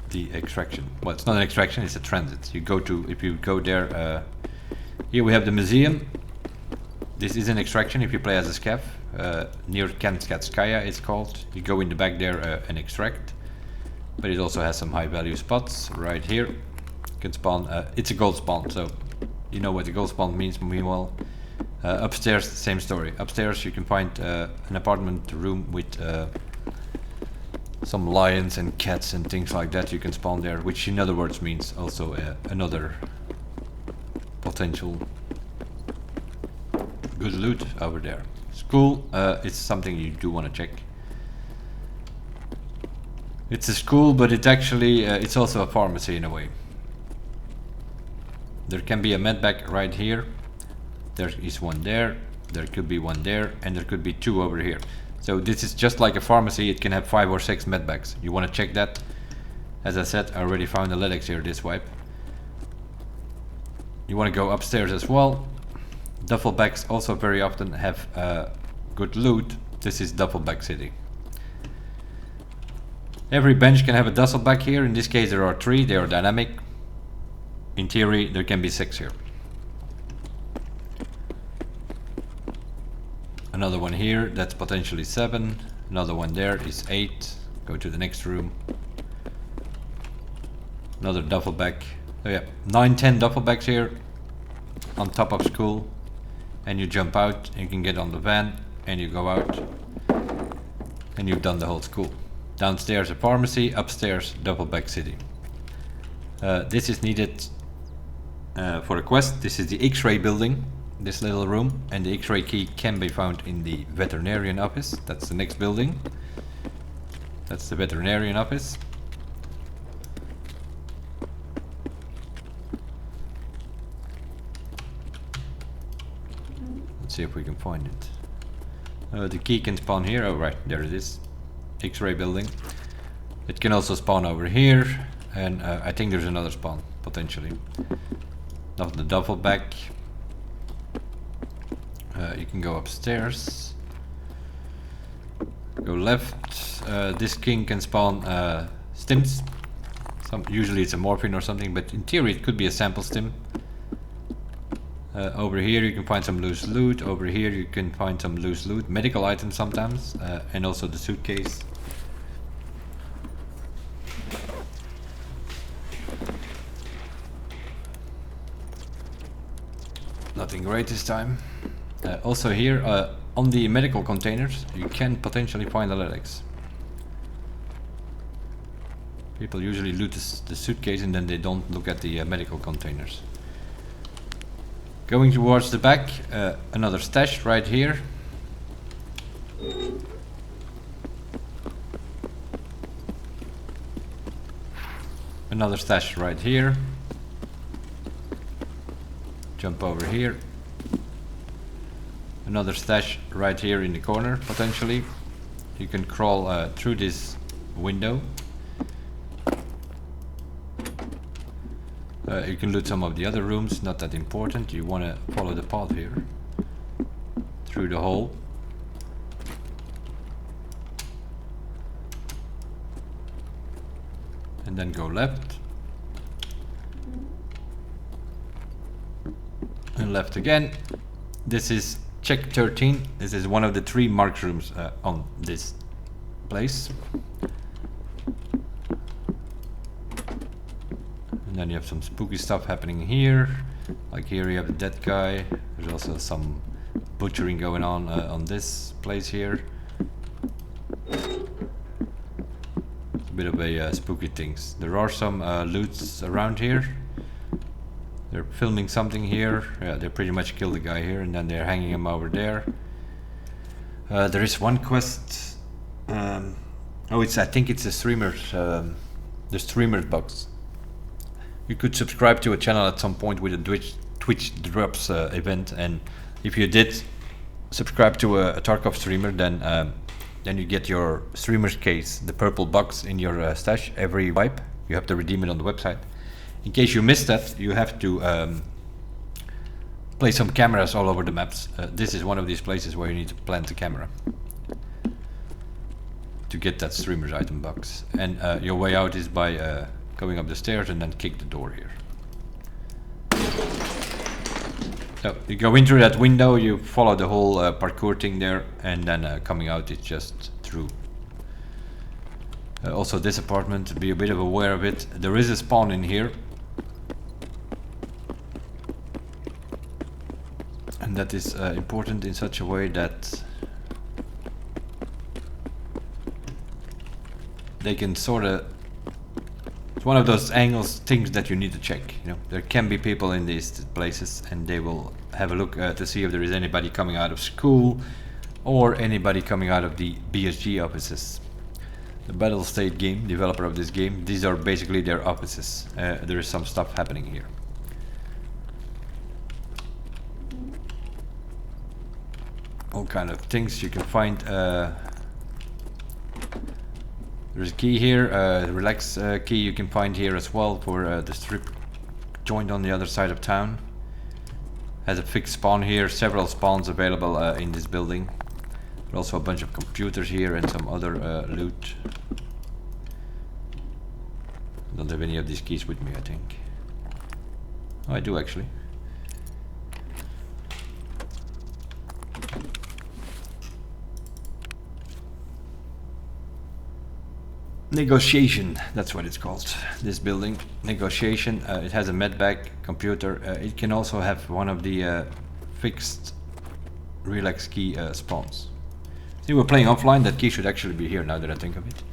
the extraction. Well, it's not an extraction, it's a transit. You go to, if you go there, here we have the museum. This is an extraction if you play as a scav, near Kanskatskaya it's called. You go in the back there and extract, but it also has some high value spots right here. You can spawn, it's a gold spawn, so you know what the gold spawn means. Meanwhile, upstairs, same story. Upstairs you can find an apartment room with some lions and cats and things like that. You can spawn there, which in other words means also another potential good loot over there. School, it's something you do want to check. It's a school, but it actually it's also a pharmacy in a way. There can be a medbag right here. There is one there. There could be one there, and there could be two over here. So this is just like a pharmacy. It can have 5 or 6 medbags. You want to check that? As I said, I already found the lytics here this wipe. You want to go upstairs as well. Duffel bags also very often have good loot. This is duffel bag city. Every bench can have a duffel bag here. In this case there are 3, they are dynamic. In theory there can be 6 here. Another one here, that's potentially 7. Another one there is 8. Go to the next room. Another duffel bag. Oh yeah, 9, 10 duffel bags here on top of school. And you jump out, and you can get on the van, and you go out. And you've done the whole school. Downstairs a pharmacy, upstairs duffel bag city. This is needed for a quest. This is the X-ray building, this little room, and the X-ray key can be found in the veterinarian office. That's the next building. That's the veterinarian office. Let's see if we can find it. The key can spawn here. Oh right, there it is. X-ray building. It can also spawn over here, and I think there's another spawn potentially. Not the duffel bag. You can go upstairs. Go left. This king can spawn stims. Usually it's a morphine or something, but in theory it could be a sample stim. Over here you can find some loose loot. Over here you can find some loose loot, medical items sometimes, and also the suitcase. Nothing great this time. Also here on the medical containers you can potentially find analytics. People usually loot the suitcase and then they don't look at the medical containers. Going towards the back, another stash right here. Another stash right here. Jump over here. Another stash right here in the corner, potentially. You can crawl through this window. You can loot some of the other rooms, not that important. You want to follow the path here. Through the hole. And then go left. And left again. This is check 13. This is one of the 3 marked rooms on this place. And then you have some spooky stuff happening here. Like here you have a dead guy. There's also some butchering going on this place here. It's a bit of a spooky things. There are some loots around here. They're filming something here. Yeah, they pretty much killed the guy here and then they're hanging him over there. There is one quest. I think it's a streamer's the streamer's box. You could subscribe to a channel at some point with a Twitch drops event, and if you did subscribe to a Tarkov streamer, then you get your streamer's case, the purple box in your stash every wipe. You have to redeem it on the website. In case you missed that, you have to place some cameras all over the maps. This is one of these places where you need to plant the camera to get that streamer's item box. And your way out is by going up the stairs and then kick the door here. So you go in through that window, you follow the whole parkour thing there, and then coming out is just through. Also this apartment, be a bit of aware of it. There is a spawn in here. And that is important in such a way that they can sort of... It's one of those angles, things that you need to check. You know, there can be people in these places, and they will have a look to see if there is anybody coming out of school or anybody coming out of the BSG offices. The Battlestate game, developer of this game. These are basically their offices. There is some stuff happening here. All kind of things you can find. There's a key here, relax key you can find here as well for the strip joint on the other side of town. Has a fixed spawn here, several spawns available in this building. But also a bunch of computers here and some other loot. Don't have any of these keys with me, I think. Oh, I do actually. Negotiation, that's what it's called, this building. Negotiation, it has a medbag computer. It can also have one of the fixed relax key spawns. See, we're playing offline, that key should actually be here now that I think of it.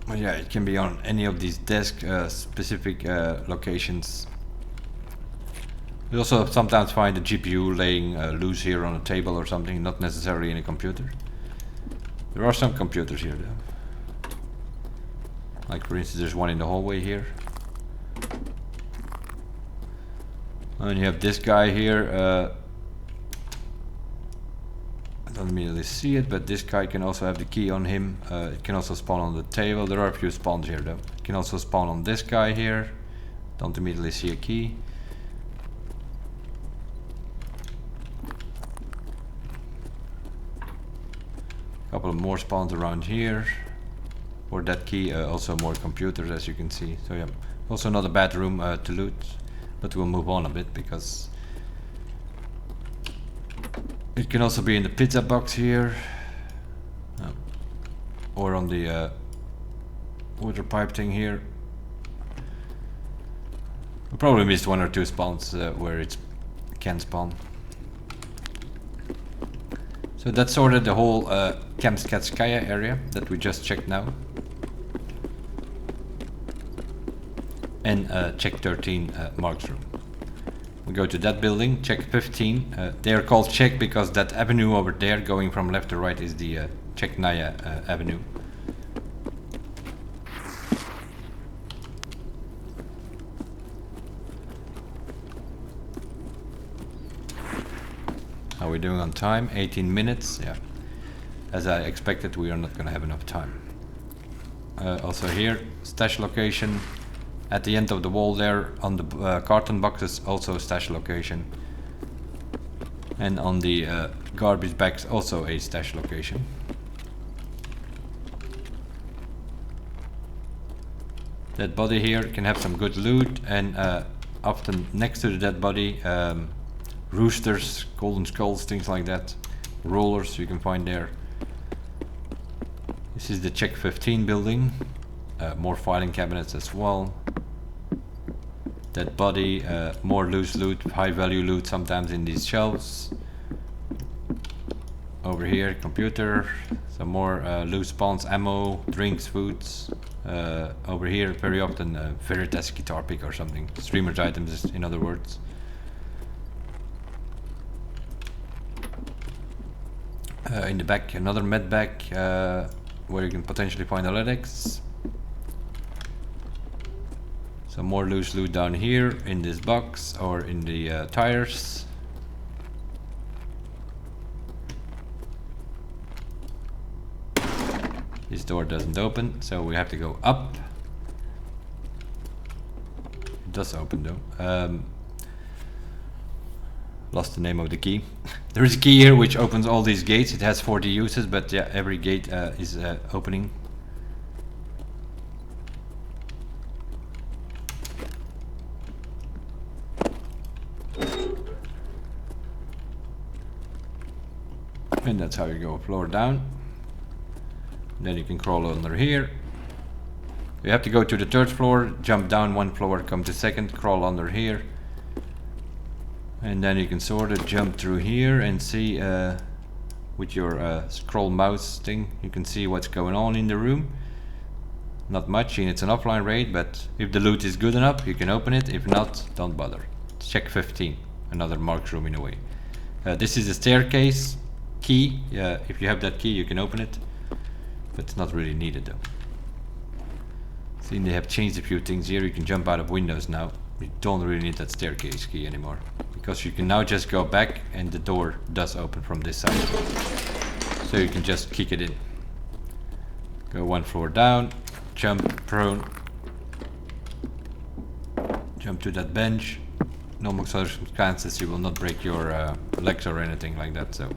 Well, yeah, it can be on any of these desk specific locations. You also sometimes find the GPU laying loose here on a table or something, not necessarily in a computer. There are some computers here though. Like for instance, there's one in the hallway here. And you have this guy here. I don't immediately see it, but this guy can also have the key on him. It can also spawn on the table. There are a few spawns here though. It can also spawn on this guy here. Don't immediately see a key. Couple of more spawns around here for that key, also more computers as you can see. So yeah, also not a bad room to loot, but we'll move on a bit because it can also be in the pizza box here, or on the water pipe thing here. We probably missed one or two spawns where it can spawn. So that's sort of the whole Kamskatskaya area that we just checked now. And check 13 Mark's room. We go to that building, check 15. They are called check because that avenue over there going from left to right is the Cheknaya avenue. How are we doing on time? 18 minutes, yeah. As I expected, we are not gonna have enough time. Also here, stash location. At the end of the wall there, on the carton boxes, also stash location. And on the garbage bags, also a stash location. Dead body here can have some good loot, and often next to the dead body, roosters, golden skulls, things like that. Rollers you can find there. This is the check 15 building. More filing cabinets as well. Dead body, more loose loot, high value loot sometimes in these shelves. Over here, computer, some more loose spawns, ammo, drinks, foods. Over here, very often Veritas guitar pick or something. Streamer's items, in other words. In the back, another med bag where you can potentially find analytics. Some more loose loot down here in this box or in the tires. This door doesn't open, so we have to go up. It does open though. Lost the name of the key. There is a key here which opens all these gates. It has 40 uses, but yeah, every gate is opening. And that's how you go floor down. Then you can crawl under here. You have to go to the third floor, jump down one floor, come to second, crawl under here. And then you can sort of jump through here and see with your scroll mouse thing, you can see what's going on in the room. Not much, and it's an offline raid, but if the loot is good enough, you can open it. If not, don't bother. Check 15, another Mark's room in a way. This is a staircase key. If you have that key, you can open it, but it's not really needed though. See, they have changed a few things here. You can jump out of windows now. You don't really need that staircase key anymore, because you can now just go back and the door does open from this side. So you can just kick it in. Go one floor down, jump prone, jump to that bench. Normal circumstances you will not break your legs or anything like that, so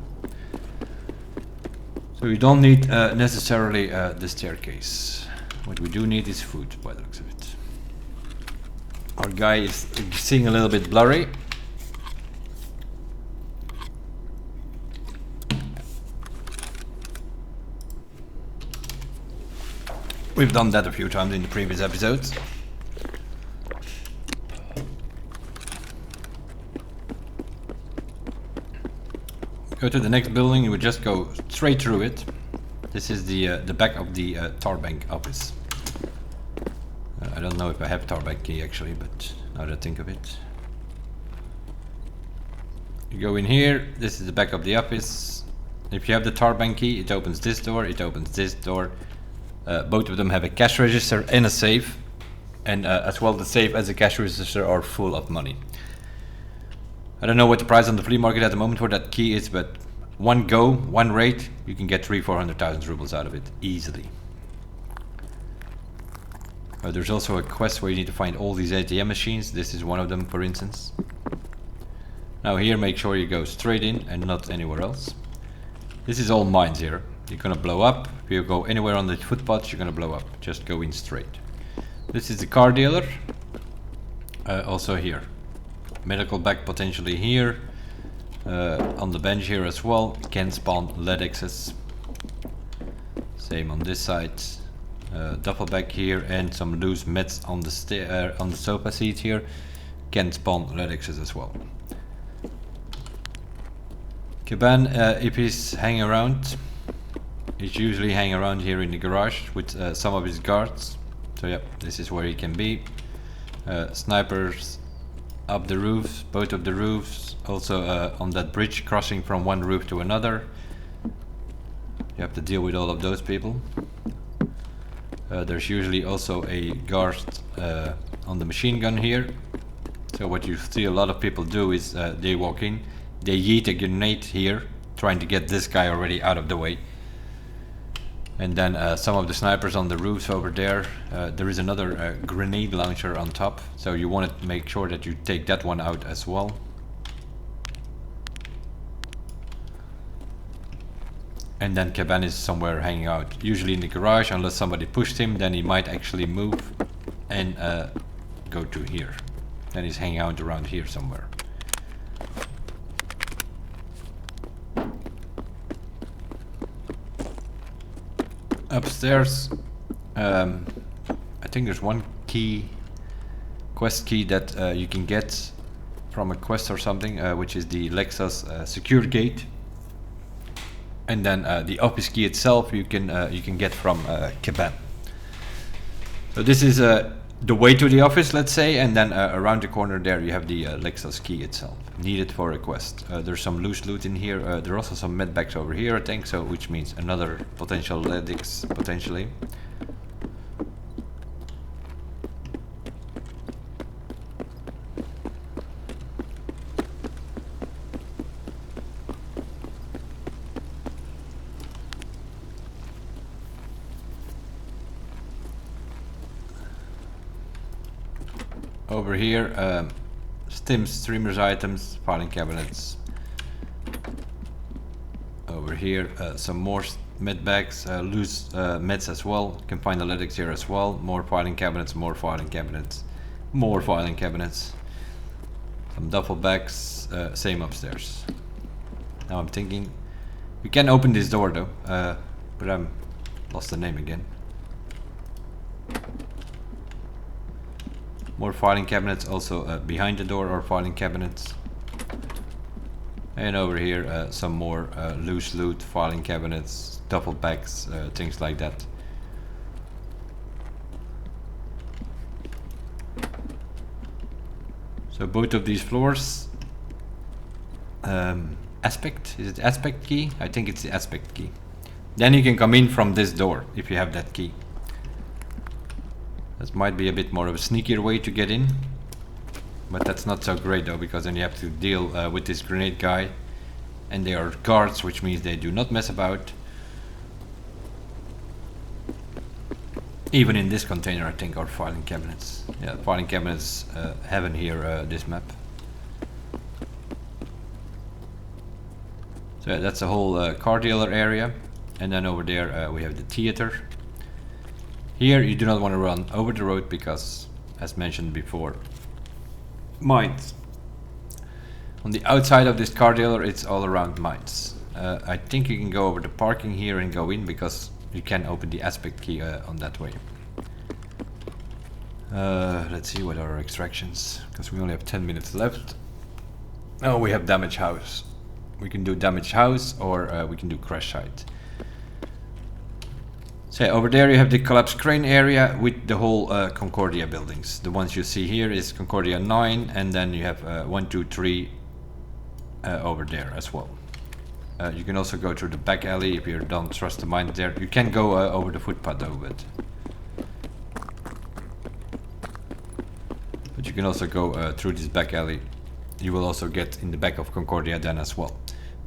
you don't need necessarily the staircase. What we do need is food, by the looks of it. Our guy is seeing a little bit blurry. We've done that a few times in the previous episodes. Go to the next building, you would just go straight through it. This is the back of the Tarbank office. I don't know if I have Tarbank key actually, but now that I think of it. You go in here, this is the back of the office. If you have the Tarbank key, it opens this door, it opens this door. Both of them have a cash register and a safe. And as well, the safe as the cash register are full of money. I don't know what the price on the flea market at the moment for that key is, but one go, one rate, you can get 300,000-400,000 rubles out of it easily. There's also a quest where you need to find all these ATM machines. This is one of them, for instance. Now here, make sure you go straight in and not anywhere else. This is all mines here. You're gonna blow up. If you go anywhere on the footpaths, you're gonna blow up. Just go in straight. This is the car dealer. Also here. Medical bag potentially here. On the bench here as well. Can spawn lead access. Same on this side. Duffel bag here and some loose meds on the sofa seat here. Can spawn lead access as well. Caban, if he's hanging around, he's usually hanging around here in the garage with some of his guards. So yeah, this is where he can be. Snipers up the roofs, both of the roofs, also on that bridge crossing from one roof to another. You have to deal with all of those people. There's usually also a guard on the machine gun here. So what you see a lot of people do is they walk in, they yeet a grenade here, trying to get this guy already out of the way. And then some of the snipers on the roofs over there. There is another grenade launcher on top, so you want to make sure that you take that one out as well. And then Caban is somewhere hanging out, usually in the garage, unless somebody pushed him, then he might actually move and go to here. Then he's hanging out around here somewhere. Upstairs, I think there's one key, quest key that you can get from a quest or something, which is the Lexus secure gate. And then the office key itself you can get from Caban. So this is the way to the office, let's say, and then around the corner there you have the Lexus key itself, needed for a quest. There's some loose loot in here. There are also some med bags over here, I think, so which means another potential Ledix potentially. Over here, streamers items, filing cabinets. Over here, some more med bags, loose meds as well. You can find the Ledix here as well. More filing cabinets, more filing cabinets, more filing cabinets. Some duffel bags, same upstairs. Now I'm thinking, we can open this door though, but I'm lost the name again. More filing cabinets also behind the door, or filing cabinets. And over here some more loose loot, filing cabinets, duffel bags, things like that. So both of these floors, aspect. Is it aspect key? I think it's the aspect key. Then you can come in from this door if you have that key. This might be a bit more of a sneakier way to get in, but that's not so great though, because then you have to deal with this grenade guy, and they are guards, which means they do not mess about. Even in this container, I think, are filing cabinets. Yeah, filing cabinets heaven here, this map. So yeah, that's the whole car dealer area, and then over there we have the theater. Here you do not want to run over the road because, as mentioned before, mines. On the outside of this car dealer, it's all around mines. I think you can go over the parking here and go in, because you can open the aspect key on that way. Let's see what are our extractions, because we only have 10 minutes left. Oh, we have damage house. We can do damage house, or we can do crash site. So over there you have the collapsed crane area with the whole Concordia buildings. The ones you see here is Concordia 9, and then you have 1, 2, 3 over there as well. You can also go through the back alley if you don't trust the mine there. You can go over the footpath though, but you can also go through this back alley. You will also get in the back of Concordia then as well.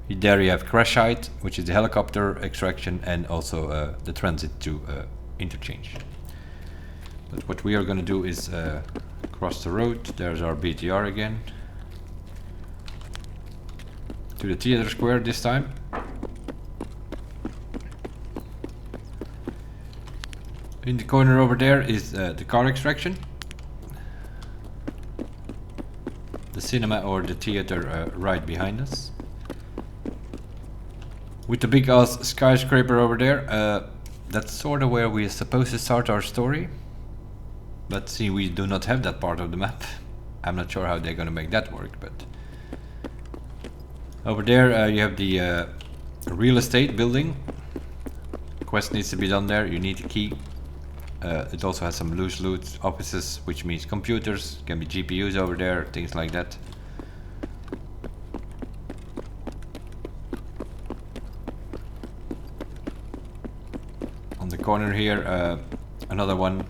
There you have crash site, which is the helicopter extraction, and also the transit to interchange. But what we are going to do is cross the road. There's our BTR again. To the theater square this time. In the corner over there is the car extraction. The cinema or the theater right behind us. With the big ass skyscraper over there, that's sort of where we are supposed to start our story. But see, we do not have that part of the map. I'm not sure how they're gonna make that work, but... Over there you have the real estate building. Quest needs to be done there, you need a key. It also has some loose loot offices, which means computers, can be GPUs over there, things like that. On the corner here, another one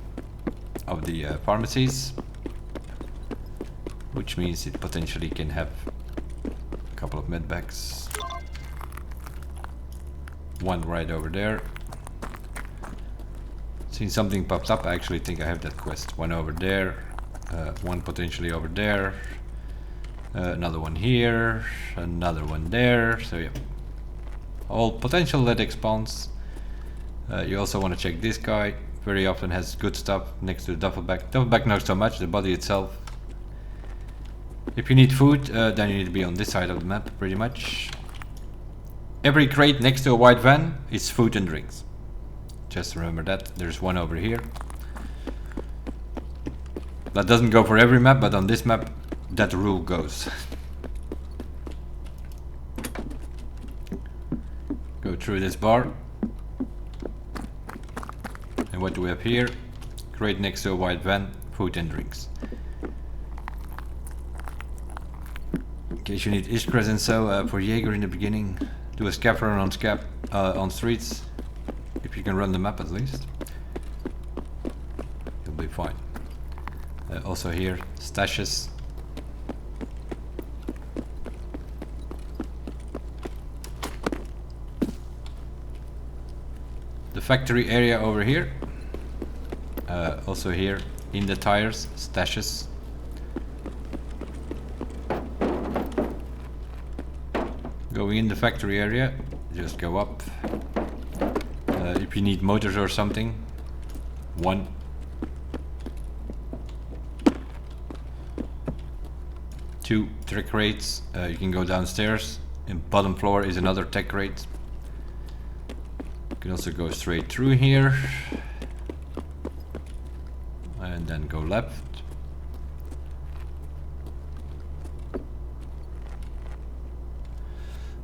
of the pharmacies, which means it potentially can have a couple of med bags. One right over there. Seen something popped up. I actually think I have that quest. One over there, one potentially over there, another one here, another one there. So yeah, all potential lead expawns. You also want to check this guy. Very often has good stuff next to the duffel bag. Duffel bag not so much, the body itself. If you need food, then you need to be on this side of the map, pretty much. Every crate next to a white van is food and drinks. Just remember that. There's one over here. That doesn't go for every map, but on this map, that rule goes. Go through this bar. And what do we have here? Crate next to a white van, food and drinks. In case you need Iskras and so for Jaeger in the beginning, do a scav run on streets. If you can run the map at least, you'll be fine. Also here, stashes. The factory area over here. Also here, in the tires, stashes. Going in the factory area, just go up. If you need motors or something, one. Two tech crates, you can go downstairs. In bottom floor is another tech crate. You can also go straight through here. And then go left.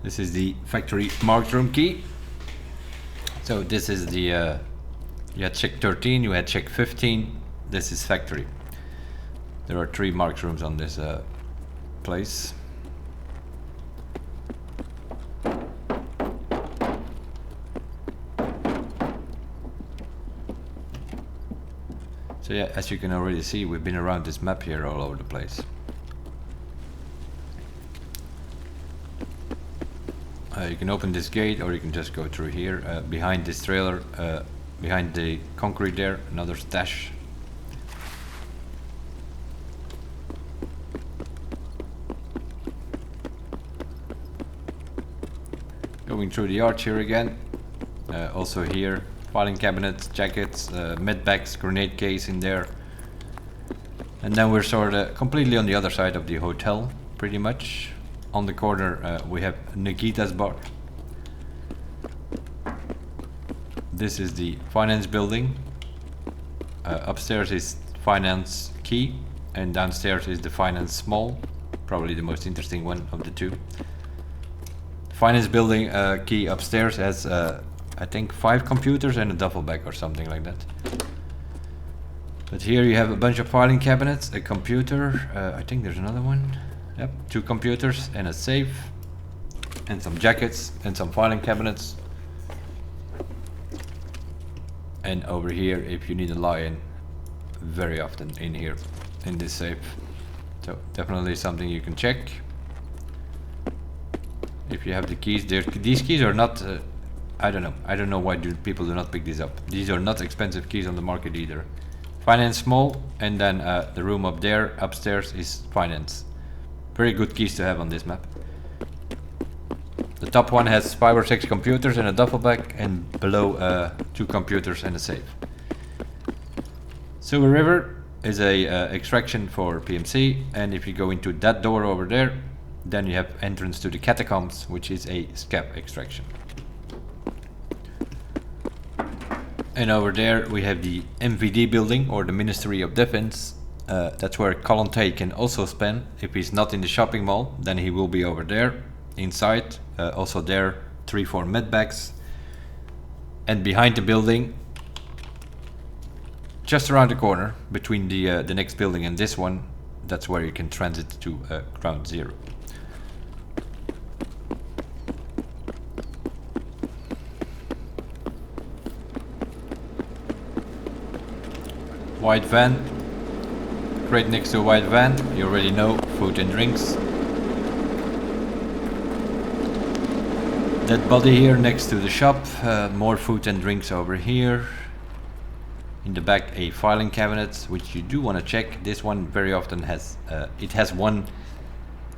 This is the factory marked room key. So this is the, you had check 13, you had check 15, this is factory. There are 3 marked rooms on this place. So yeah, as you can already see, we've been around this map here all over the place. You can open this gate, or you can just go through here, behind this trailer, behind the concrete there, another stash. Going through the arch here again, also here, filing cabinets, jackets, med bags, grenade case in there. And then we're sort of completely on the other side of the hotel, pretty much. On the corner we have Nikita's bar. This is the finance building. Upstairs is finance key, and downstairs is the finance small, probably the most interesting one of the two. Finance building key upstairs has I think 5 computers and a duffel bag or something like that. But here you have a bunch of filing cabinets, a computer, I think there's another one. Yep, 2 computers and a safe, and some jackets and some filing cabinets. And over here, if you need a lion, very often in here, in this safe. So definitely something you can check. If you have the keys, these keys are not, I don't know why people do not pick these up. These are not expensive keys on the market either. Finance small, and then the room up there, upstairs, is finance. Very good keys to have on this map. The top one has 5 or 6 computers and a duffel bag, and below 2 computers and a safe. Silver River is a extraction for PMC, and if you go into that door over there, then you have entrance to the catacombs, which is a scab extraction. And over there we have the MVD building, or the Ministry of Defense. That's where Colonte can also spend. If he's not in the shopping mall, then he will be over there inside. Also there 3-4 med bags. And behind the building, just around the corner between the next building and this one, that's where you can transit to ground zero. White van, right next to a white van, you already know, food and drinks. That body here next to the shop, more food and drinks over here. In the back a filing cabinet, which you do want to check. This one very often has, it has one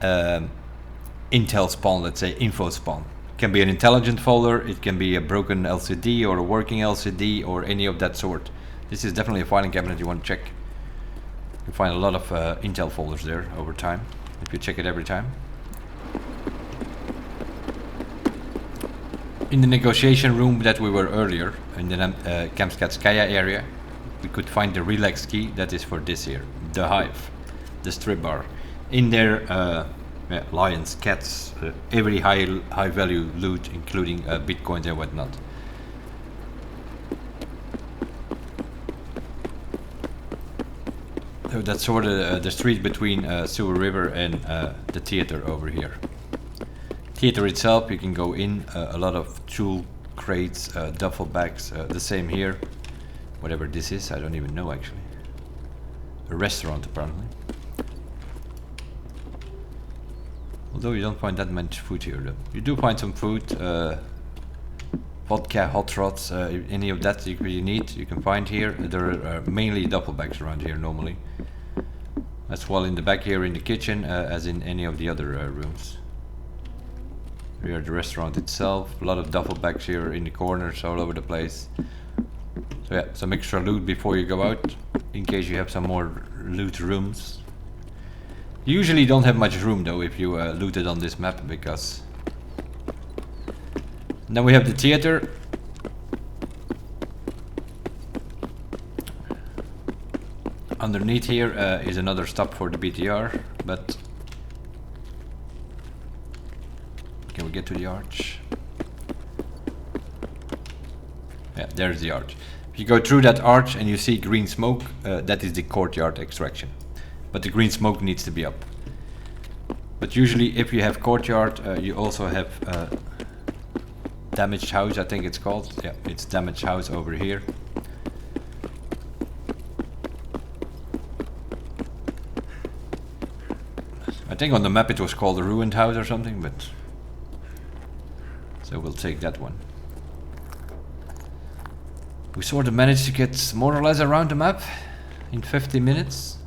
Intel spawn, let's say info spawn. It can be an intelligent folder, it can be a broken LCD or a working LCD or any of that sort. This is definitely a filing cabinet you want to check. You find a lot of Intel folders there over time, if you check it every time. In the negotiation room that we were earlier, in the Kamskatskaya area, we could find the relax key. That is for this here, the hive, the strip bar. In there, lions, cats, every high value loot, including bitcoins and whatnot. So that's sort of the street between Silver River and the theater over here. Theater itself, you can go in, a lot of tool crates, duffel bags, the same here. Whatever this is, I don't even know actually. A restaurant apparently. Although you don't find that much food here though. You do find some food, vodka, hot rods, any of that you need, you can find here. There are mainly duffel bags around here normally. As well in the back here in the kitchen, as in any of the other rooms. Here the restaurant itself, a lot of duffel bags here in the corners all over the place. So yeah, some extra loot before you go out, in case you have some more loot rooms. You usually don't have much room though if you looted on this map, because... And then we have the theater. Underneath here is another stop for the BTR, but... Can we get to the arch? Yeah, there's the arch. If you go through that arch and you see green smoke, that is the courtyard extraction. But the green smoke needs to be up. But usually if you have courtyard, you also have damaged house, I think it's called. Yeah, it's damaged house over here. I think on the map it was called the Ruined House or something, but... So we'll take that one. We sort of managed to get more or less around the map in 50 minutes.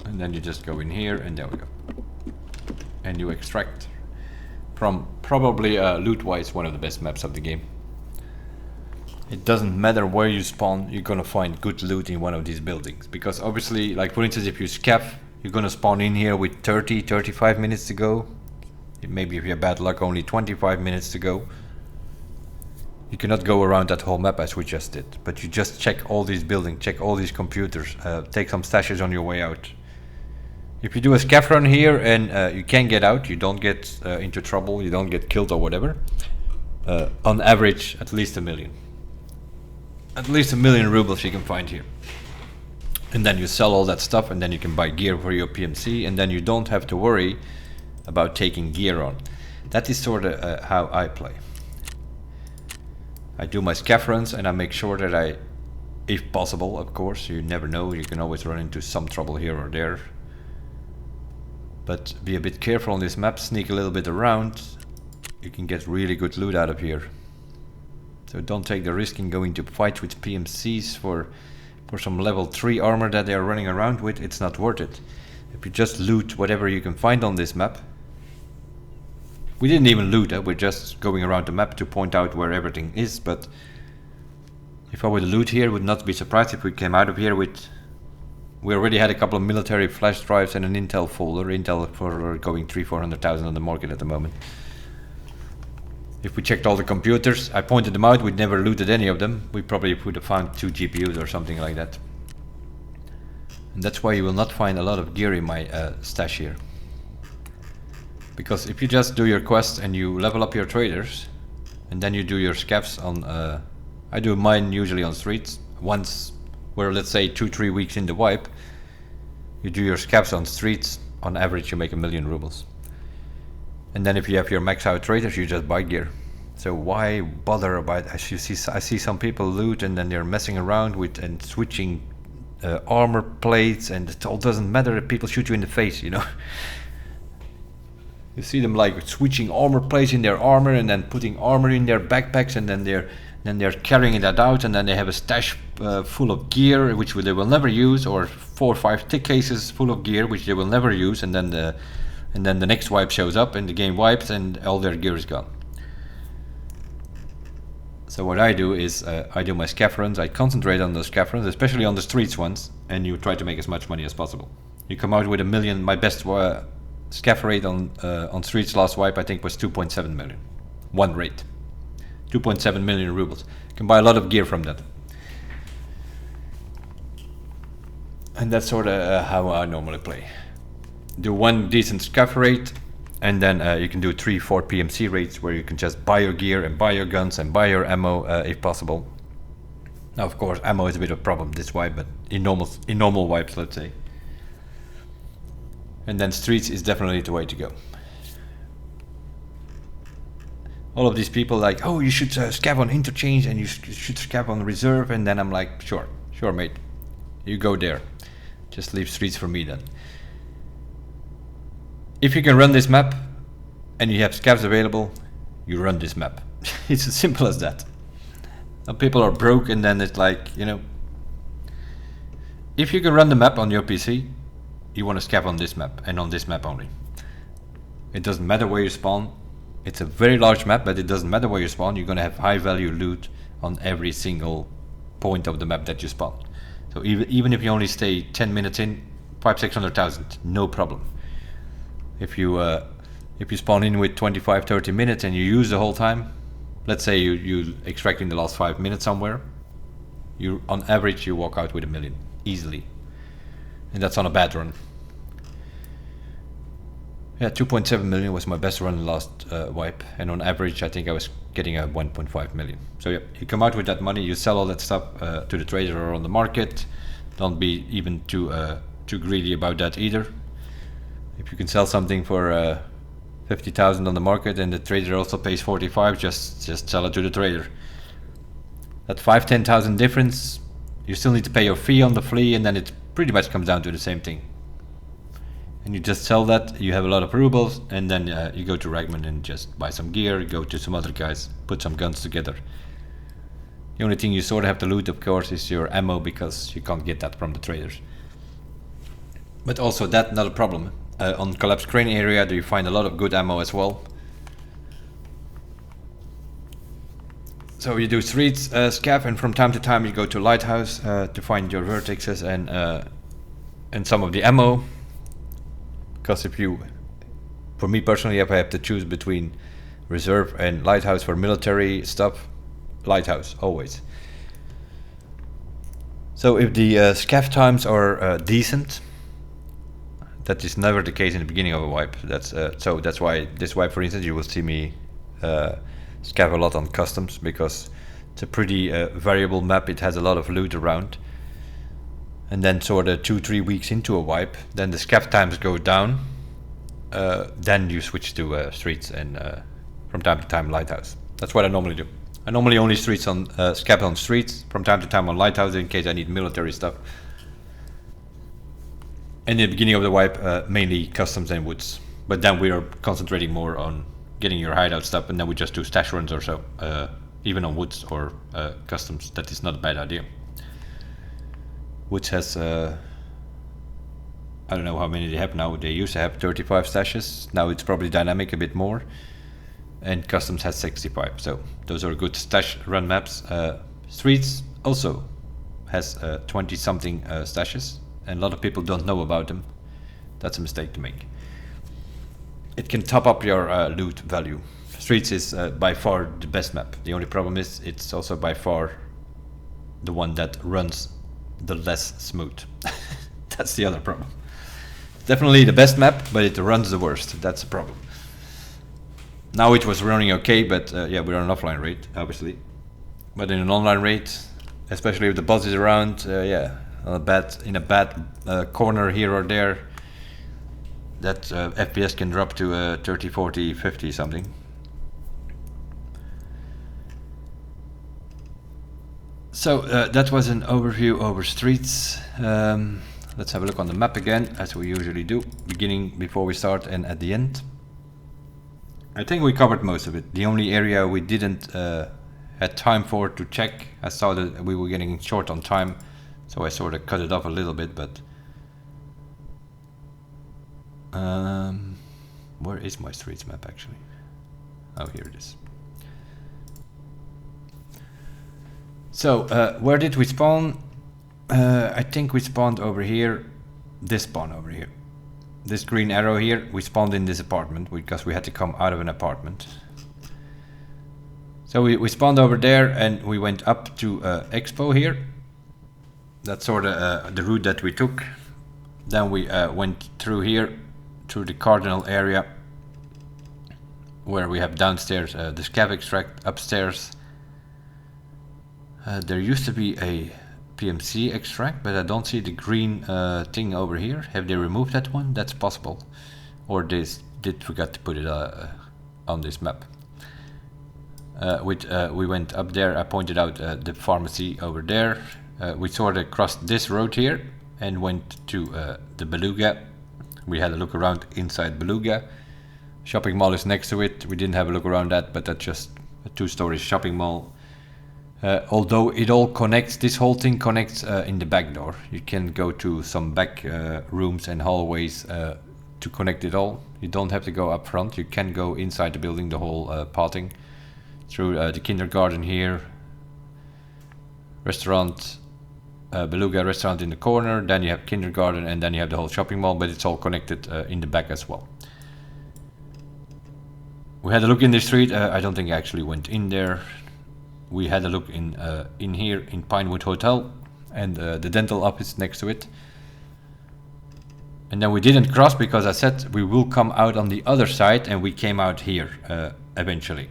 And then you just go in here and there we go. And you extract from probably loot-wise one of the best maps of the game. It doesn't matter where you spawn, you're gonna find good loot in one of these buildings. Because obviously, like for instance, if you scav, you're gonna spawn in here with 35 minutes to go. Maybe if you have bad luck, only 25 minutes to go. You cannot go around that whole map as we just did. But you just check all these buildings, check all these computers, take some stashes on your way out. If you do a scav run here and you can get out, you don't get into trouble, you don't get killed or whatever. On average, at least 1 million. At least 1 million rubles you can find here. And then you sell all that stuff and then you can buy gear for your PMC and then you don't have to worry about taking gear on. That is sort of how I play. I do my scav runs and I make sure that I, if possible, of course, you never know, you can always run into some trouble here or there. But be a bit careful on this map, sneak a little bit around, you can get really good loot out of here. So don't take the risk in going to fight with PMCs for some level 3 armor that they are running around with, it's not worth it. If you just loot whatever you can find on this map. We didn't even loot, we're just going around the map to point out where everything is, but if I would loot here, I would not be surprised if we came out of here with... We already had a couple of military flash drives and an Intel folder, Intel for going 300,000-400,000 on the market at the moment. If we checked all the computers, I pointed them out, we'd never looted any of them. We probably would have found 2 GPUs or something like that. And that's why you will not find a lot of gear in my stash here. Because if you just do your quest and you level up your traders, and then you do your scavs on... I do mine usually on streets. Once, where let's say 2-3 weeks in the wipe, you do your scavs on streets, on average you make 1 million rubles. And then if you have your max out traders, you just buy gear. So why bother about... I see some people loot and then they're messing around with and switching armor plates, and it all doesn't matter if people shoot you in the face, you know. You see them like switching armor plates in their armor and then putting armor in their backpacks, and then they're carrying that out, and then they have a stash full of gear which they will never use, or 4 or 5 tick cases full of gear which they will never use, and then the next wipe shows up and the game wipes and all their gear is gone. So what I do is I do my scav runs, I concentrate on those scav runs, especially on the streets ones, and you try to make as much money as possible. You come out with 1 million. My best scav rate on streets last wipe I think was 2.7 million. One rate. 2.7 million rubles. You can buy a lot of gear from that. And that's sort of how I normally play. Do one decent scav rate, and then you can do 3-4 PMC rates where you can just buy your gear and buy your guns and buy your ammo if possible. Now of course ammo is a bit of a problem this wipe, but in normal wipes, let's say. And then streets is definitely the way to go. All of these people like, oh, you should scav on interchange and you should scav on reserve, and then I'm like, sure mate, you go there. Just leave streets for me then. If you can run this map and you have scavs available, you run this map. It's as simple as that. Some people are broke and then it's like, you know, if you can run the map on your PC, you want to scav on this map and on this map only. It doesn't matter where you spawn. It's a very large map, but it doesn't matter where you spawn. You're going to have high value loot on every single point of the map that you spawn. So even if you only stay 10 minutes in, 500,000-600,000, no problem. If you spawn in with 25-30 minutes and you use the whole time, let's say you extract in the last 5 minutes somewhere, on average you walk out with 1 million easily, and that's on a bad run. Yeah, 2.7 million was my best run in the last wipe, and on average I think I was getting a 1.5 million. So yeah, you come out with that money, you sell all that stuff to the trader or on the market. Don't be even too greedy about that either. If you can sell something for 50,000 on the market and the trader also pays 45, just sell it to the trader. That 5-10,000 difference, you still need to pay your fee on the flea, and then it pretty much comes down to the same thing. and you just sell that. You have a lot of rubles, and then you go to Ragman and just buy some gear, go to some other guys, put some guns together. The only thing you sort of have to loot, of course, is your ammo, because you can't get that from the traders. But also that, not a problem. On Collapsed Crane area, do you find a lot of good ammo as well. So you do streets, scav, and from time to time you go to Lighthouse to find your vertexes and some of the ammo. Because for me personally, if I have to choose between Reserve and Lighthouse for military stuff, Lighthouse, always. So if the scav times are decent, that is never the case in the beginning of a wipe. So that's why this wipe, for instance, you will see me scav a lot on customs, because it's a pretty variable map. It has a lot of loot around, and then sort of 2-3 weeks into a wipe, then the scav times go down. Then you switch to streets and from time to time Lighthouse. That's what I normally do. I normally only scav on streets, from time to time on Lighthouse in case I need military stuff. And in the beginning of the wipe, mainly customs and woods. But then we are concentrating more on getting your hideout stuff, and then we just do stash runs or so, even on woods or customs. That is not a bad idea. Woods has, I don't know how many they have now. They used to have 35 stashes. Now it's probably dynamic a bit more. And customs has 65. So those are good stash run maps. Streets also has 20 something stashes. And a lot of people don't know about them. That's a mistake to make. It can top up your loot value. Streets is by far the best map. The only problem is it's also by far the one that runs the less smooth. That's the other problem. Definitely the best map, but it runs the worst. That's the problem. Now it was running okay, but yeah, we're on an offline raid, obviously. But in an online raid, especially if the boss is around, yeah, in a bad corner here or there, that FPS can drop to 30, 40, 50 something. So that was an overview over streets. Let's have a look on the map again, as we usually do, beginning before we start and at the end. I think we covered most of it. The only area we didn't had time for to check, I saw that we were getting short on time, so I sort of cut it off a little bit, but where is my streets map actually? Oh, here it is. So where did we spawn? I think we spawned over here. This spawn over here. This green arrow here, we spawned in this apartment because we had to come out of an apartment. So we spawned over there and we went up to Expo here. That's sort of the route that we took. Then we went through here, through the Cardinal area, where we have downstairs the scav extract, upstairs. There used to be a PMC extract, but I don't see the green thing over here. Have they removed that one? That's possible. Or they did forget to put it on this map. We went up there, I pointed out the pharmacy over there. We sort of crossed this road here and went to the Beluga. We had a look around inside Beluga. Shopping mall is next to it. We didn't have a look around that, but that's just a 2-story shopping mall. Although it all connects, this whole thing connects in the back door. You can go to some back rooms and hallways to connect it all. You don't have to go up front. You can go inside the building, the whole pathing. Through the kindergarten here. Restaurant, Beluga restaurant in the corner. Then you have kindergarten and then you have the whole shopping mall, but it's all connected in the back as well. We had a look in the street. I don't think I actually went in there. We had a look in here in Pinewood Hotel and the dental office next to it. And then we didn't cross because I said we will come out on the other side, and we came out here eventually.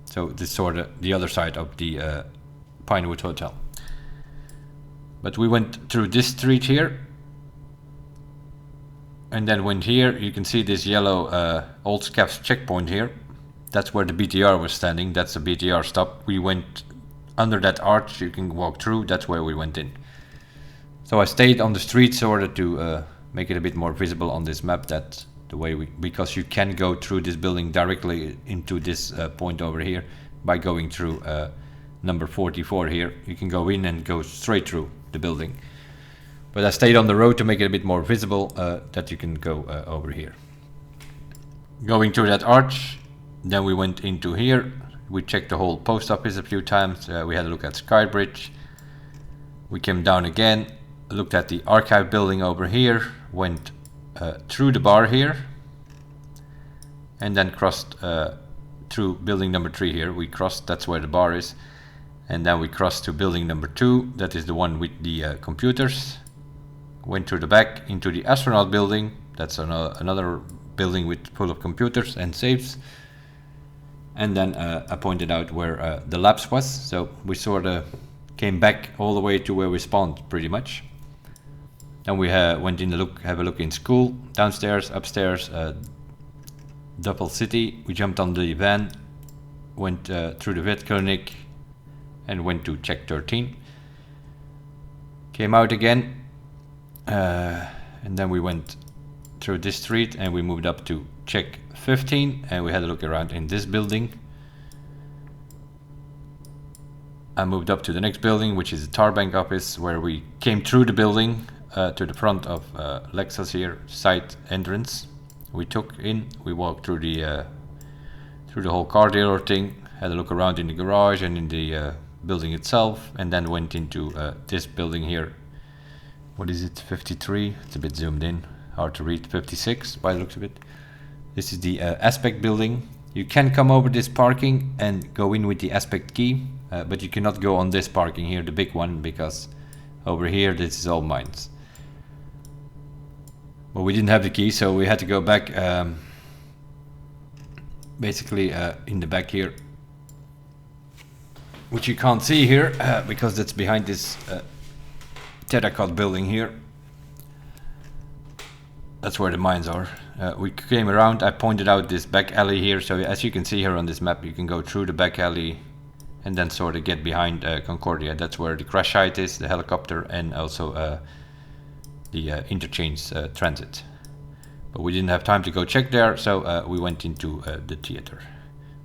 So this is sort of the other side of the Pinewood Hotel. But we went through this street here. And then went here. You can see this yellow old scavs checkpoint here. That's where the BTR was standing. That's the BTR stop. We went under that arch. You can walk through. That's where we went in. So I stayed on the street sort of to make it a bit more visible on this map, that the way because you can go through this building directly into this point over here by going through number 44 here. You can go in and go straight through the building. But I stayed on the road to make it a bit more visible that you can go over here. Going through that arch, then we went into here. We checked the whole post office a few times. We had a look at Skybridge. We came down again, looked at the archive building over here, went through the bar here, and then crossed through building number 3 here. We crossed, that's where the bar is, and then we crossed to building number 2, that is the one with the computers. Went through the back into the astronaut building, that's another building with full of computers and safes. And then I pointed out where the labs was, so we sort of came back all the way to where we spawned pretty much. Then we went in to have a look in school, downstairs, upstairs, Duffel City. We jumped on the van, went through the vet clinic, and went to check 13. Came out again, and then we went through this street and we moved up to check 15, and we had a look around in this building. I moved up to the next building, which is the Tarbank office, where we came through the building to the front of Lexus here, site entrance. We took in, we walked through the whole car dealer thing, had a look around in the garage and in the building itself, and then went into this building here. What is it, 53? It's a bit zoomed in, hard to read. 56 by the looks of it. This is the Aspect building. You can come over this parking and go in with the Aspect key, but you cannot go on this parking here, the big one, because over here this is all mines. Well, we didn't have the key, so we had to go back, basically in the back here, which you can't see here because that's behind this terracotta building here. That's where the mines are. We came around, I pointed out this back alley here, so as you can see here on this map, you can go through the back alley and then sort of get behind Concordia. That's where the crash site is, the helicopter, and also the interchange transit. But we didn't have time to go check there, so we went into the theater.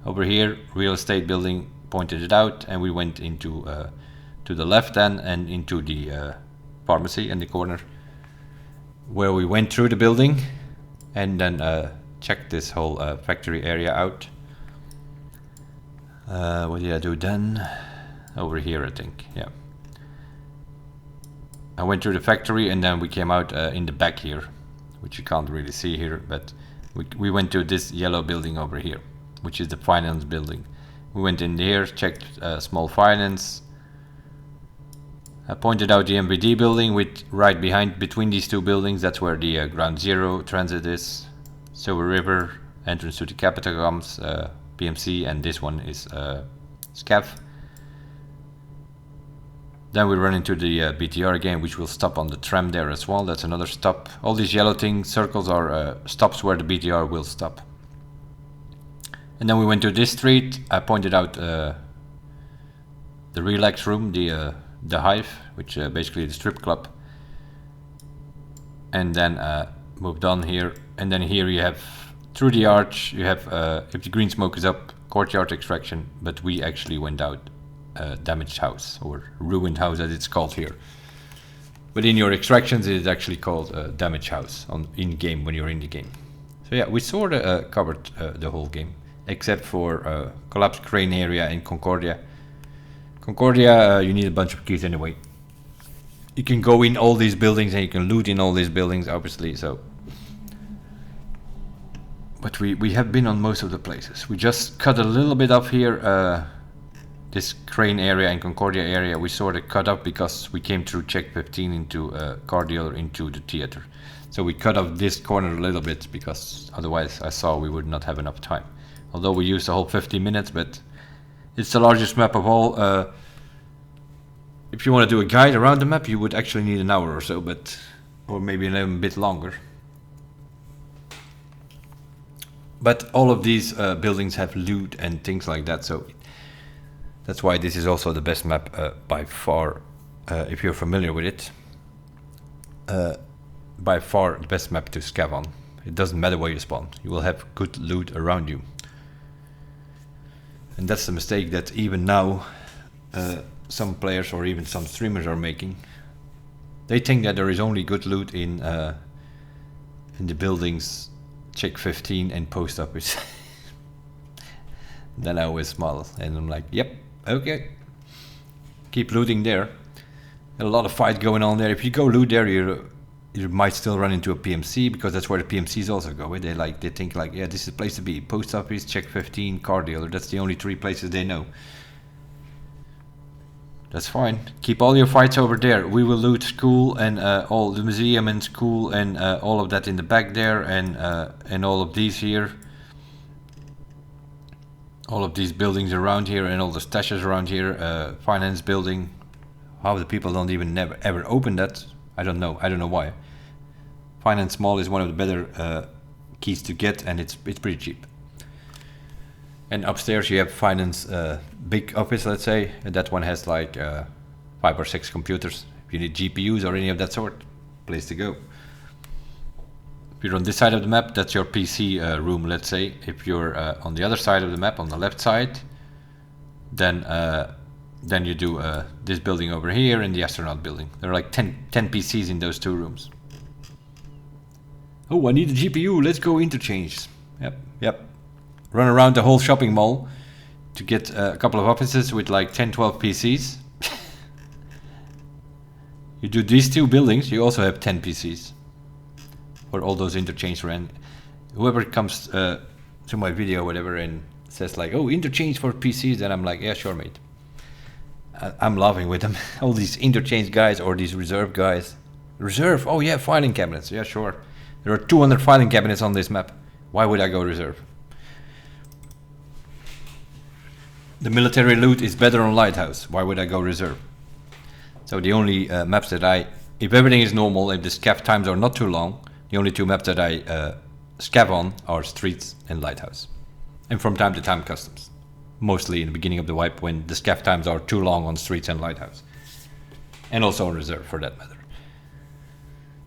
Over here, real estate building, pointed it out, and we went into to the left then and into the pharmacy in the corner, where we went through the building and then checked this whole factory area out. What did I do then? Over here, I think, yeah. I went through the factory and then we came out in the back here, which you can't really see here, but we went to this yellow building over here, which is the finance building. We went in there, checked small finance. I pointed out the MVD building with right behind, between these two buildings, that's where the Ground Zero transit is. Silver River, entrance to the Capitagons, PMC, and this one is SCAF. Then we run into the BTR again, which will stop on the tram there as well. That's another stop. All these yellow things, circles, are stops where the BTR will stop. And then we went to this street. I pointed out the Relax Room, the Hive, which basically the strip club. And then moved on here. And then here you have, through the arch, you have, if the green smoke is up, courtyard extraction. But we actually went out damaged house, or ruined house as it's called here. But in your extractions it is actually called damaged house in game, when you're in the game. So yeah, we sort of covered the whole game, except for collapsed crane area in Concordia. Concordia, you need a bunch of keys anyway. You can go in all these buildings and you can loot in all these buildings, obviously, so. But we have been on most of the places. We just cut a little bit off here. This crane area and Concordia area we sort of cut up because we came through check 15 into car dealer into the theater. So we cut off this corner a little bit because otherwise I saw we would not have enough time. Although we used the whole 50 minutes, but it's the largest map of all. If you want to do a guide around the map, you would actually need an hour or so, or maybe a bit longer. But all of these buildings have loot and things like that, so that's why this is also the best map by far, if you're familiar with it. by far the best map to scav on. It doesn't matter where you spawn, you will have good loot around you. And that's the mistake that even now some players or even some streamers are making. They think that there is only good loot in the buildings, check 15 and post office. Then I always smile and I'm like, yep, okay. Keep looting there. A lot of fight going on there. If you go loot there, you might still run into a PMC, because that's where the PMCs also go. They think like, yeah, this is the place to be. Post office, check 15, car dealer. That's the only 3 places they know. That's fine. Keep all your fights over there. We will loot school and all the museum and school and all of that in the back there, and all of these here. All of these buildings around here and all the stashes around here. Finance building. How the people don't even ever open that, I don't know. I don't know why. Finance Mall is one of the better keys to get, and it's pretty cheap. And upstairs you have Finance big office, let's say, and that one has like 5 or 6 computers. If you need GPUs or any of that sort, place to go. If you're on this side of the map, that's your PC room, let's say. If you're on the other side of the map, on the left side, then you do this building over here and the astronaut building. There are like 10 PCs in those 2 rooms. Oh, I need a GPU, let's go interchange. Yep. Run around the whole shopping mall to get a couple of offices with like 10-12 PCs. You do these 2 buildings, you also have 10 PCs. For all those interchange ran. Whoever comes to my video or whatever and says like, oh, interchange for PCs, then I'm like, yeah, sure, mate. I'm laughing with them. All these interchange guys or these reserve guys. Reserve? Oh yeah, filing cabinets. Yeah, sure. There are 200 filing cabinets on this map. Why would I go reserve? The military loot is better on Lighthouse. Why would I go reserve? So the only maps that if everything is normal, if the scav times are not too long, the only 2 maps that I scav on are Streets and Lighthouse. And from time to time Customs. Mostly in the beginning of the wipe when the scav times are too long on Streets and Lighthouse. And also on Reserve for that matter.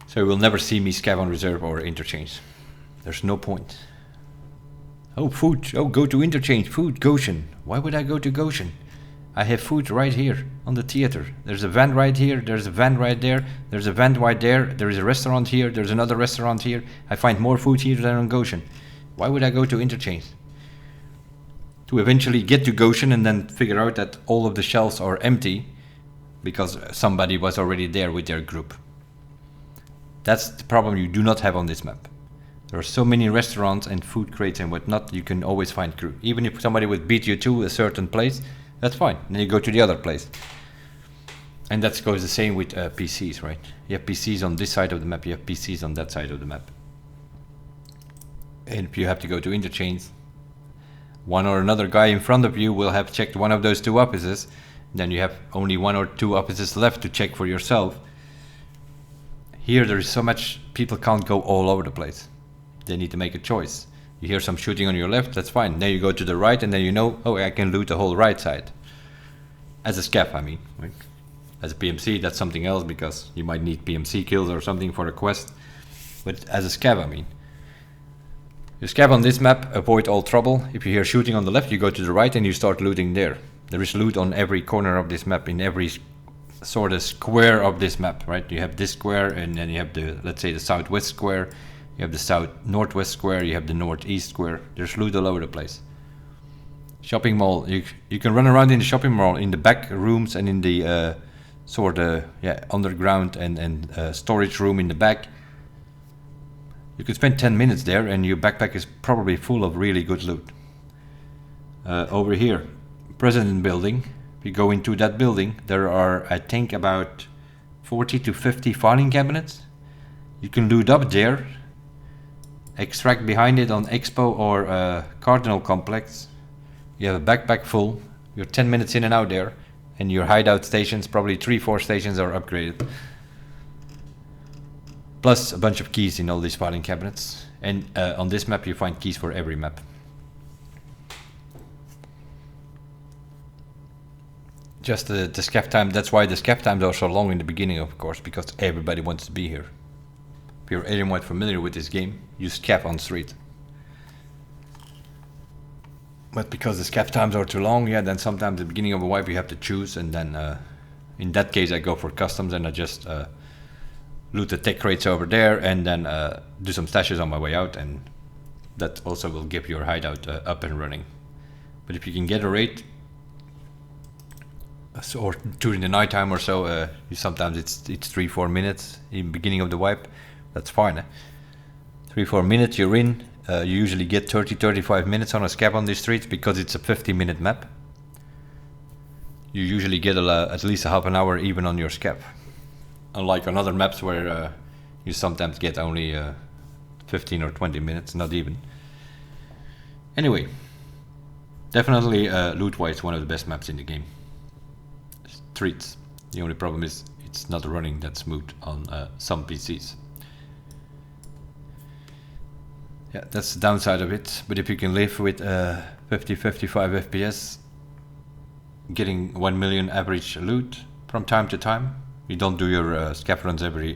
So you will never see me scav on Reserve or Interchange. There's no point. Oh, food. Oh, go to Interchange. Food. Goshen. Why would I go to Goshen? I have food right here on the theater. There's a van right here. There's a van right there. There's a van right there. There is a restaurant here. There's another restaurant here. I find more food here than on Goshen. Why would I go to Interchange? To eventually get to Goshen and then figure out that all of the shelves are empty because somebody was already there with their group. That's the problem you do not have on this map. There are so many restaurants and food crates and whatnot, you can always find crew. Even if somebody would beat you to a certain place, that's fine. Then you go to the other place. And that goes the same with PCs, right? You have PCs on this side of the map, you have PCs on that side of the map. And if you have to go to interchange, one or another guy in front of you will have checked one of those 2 offices. Then you have only 1 or 2 offices left to check for yourself. Here there is so much, people can't go all over the place. They need to make a choice. You hear some shooting on your left, that's fine. Then you go to the right and then you know, oh, I can loot the whole right side. As a scav, I mean. Right? As a PMC, that's something else because you might need PMC kills or something for a quest. But as a scav, I mean. You scav on this map, avoid all trouble. If you hear shooting on the left, you go to the right and you start looting there. There is loot on every corner of this map, in every sort of square of this map, right? You have this square and then you have the, let's say the southwest square. You have the south northwest square, you have the northeast square. There's loot all over the place. Shopping mall, you can run around in the shopping mall in the back rooms and in the sort of underground and storage room in the back. You could spend 10 minutes there and your backpack is probably full of really good loot. Over here, President Building. If you go into that building, there are, I think, about 40 to 50 filing cabinets. You can loot up there. Extract behind it on Expo or Cardinal Complex. You have a backpack full. You're 10 minutes in and out there. And your hideout stations, probably 3-4 stations are upgraded. Plus a bunch of keys in all these filing cabinets. And on this map you find keys for every map. Just the scav time, that's why the scav times are so long in the beginning, of course, because everybody wants to be here. if you're anyone familiar with this game, you scap on street. But because the scap times are too long, yeah, then sometimes at the beginning of a wipe you have to choose, and then in that case I go for customs and I just loot the tech crates over there and then do some stashes on my way out, and that also will get your hideout up and running. But if you can get a raid, or during the night time or so, sometimes it's 3-4 minutes in the beginning of the wipe, that's fine. 3-4 minutes you're in. You usually get 30-35 minutes on a scap on these streets because it's a 50-minute map. You usually get at least a half an hour even on your scap. Unlike on other maps where you sometimes get only 15 or 20 minutes, not even. Anyway, definitely loot-wise one of the best maps in the game. Streets. The only problem is it's not running that smooth on some PCs. Yeah, that's the downside of it, but if you can live with 50-55 FPS, getting 1 million average loot from time to time, you don't do your scap runs every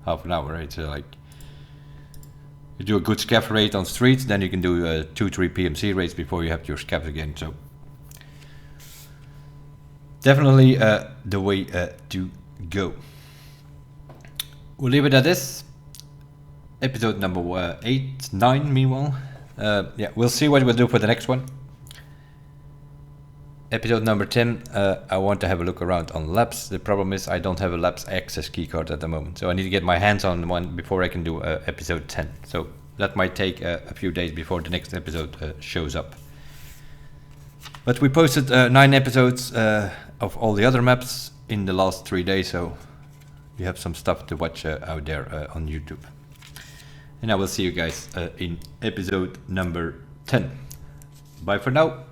half an hour, right? So like, you do a good scap raid on streets, then you can do 2-3 PMC raids before you have your scaps again. So definitely the way to go. We'll leave it at this. Episode number 8-9 meanwhile. Yeah, we'll see what we'll do for the next one. Episode number 10, I want to have a look around on labs. The problem is I don't have a labs access keycard at the moment, so I need to get my hands on one before I can do episode 10. So that might take a few days before the next episode shows up. But we posted 9 episodes of all the other maps in the last 3 days, so you have some stuff to watch out there on YouTube. And I will see you guys in episode number 10. Bye for now.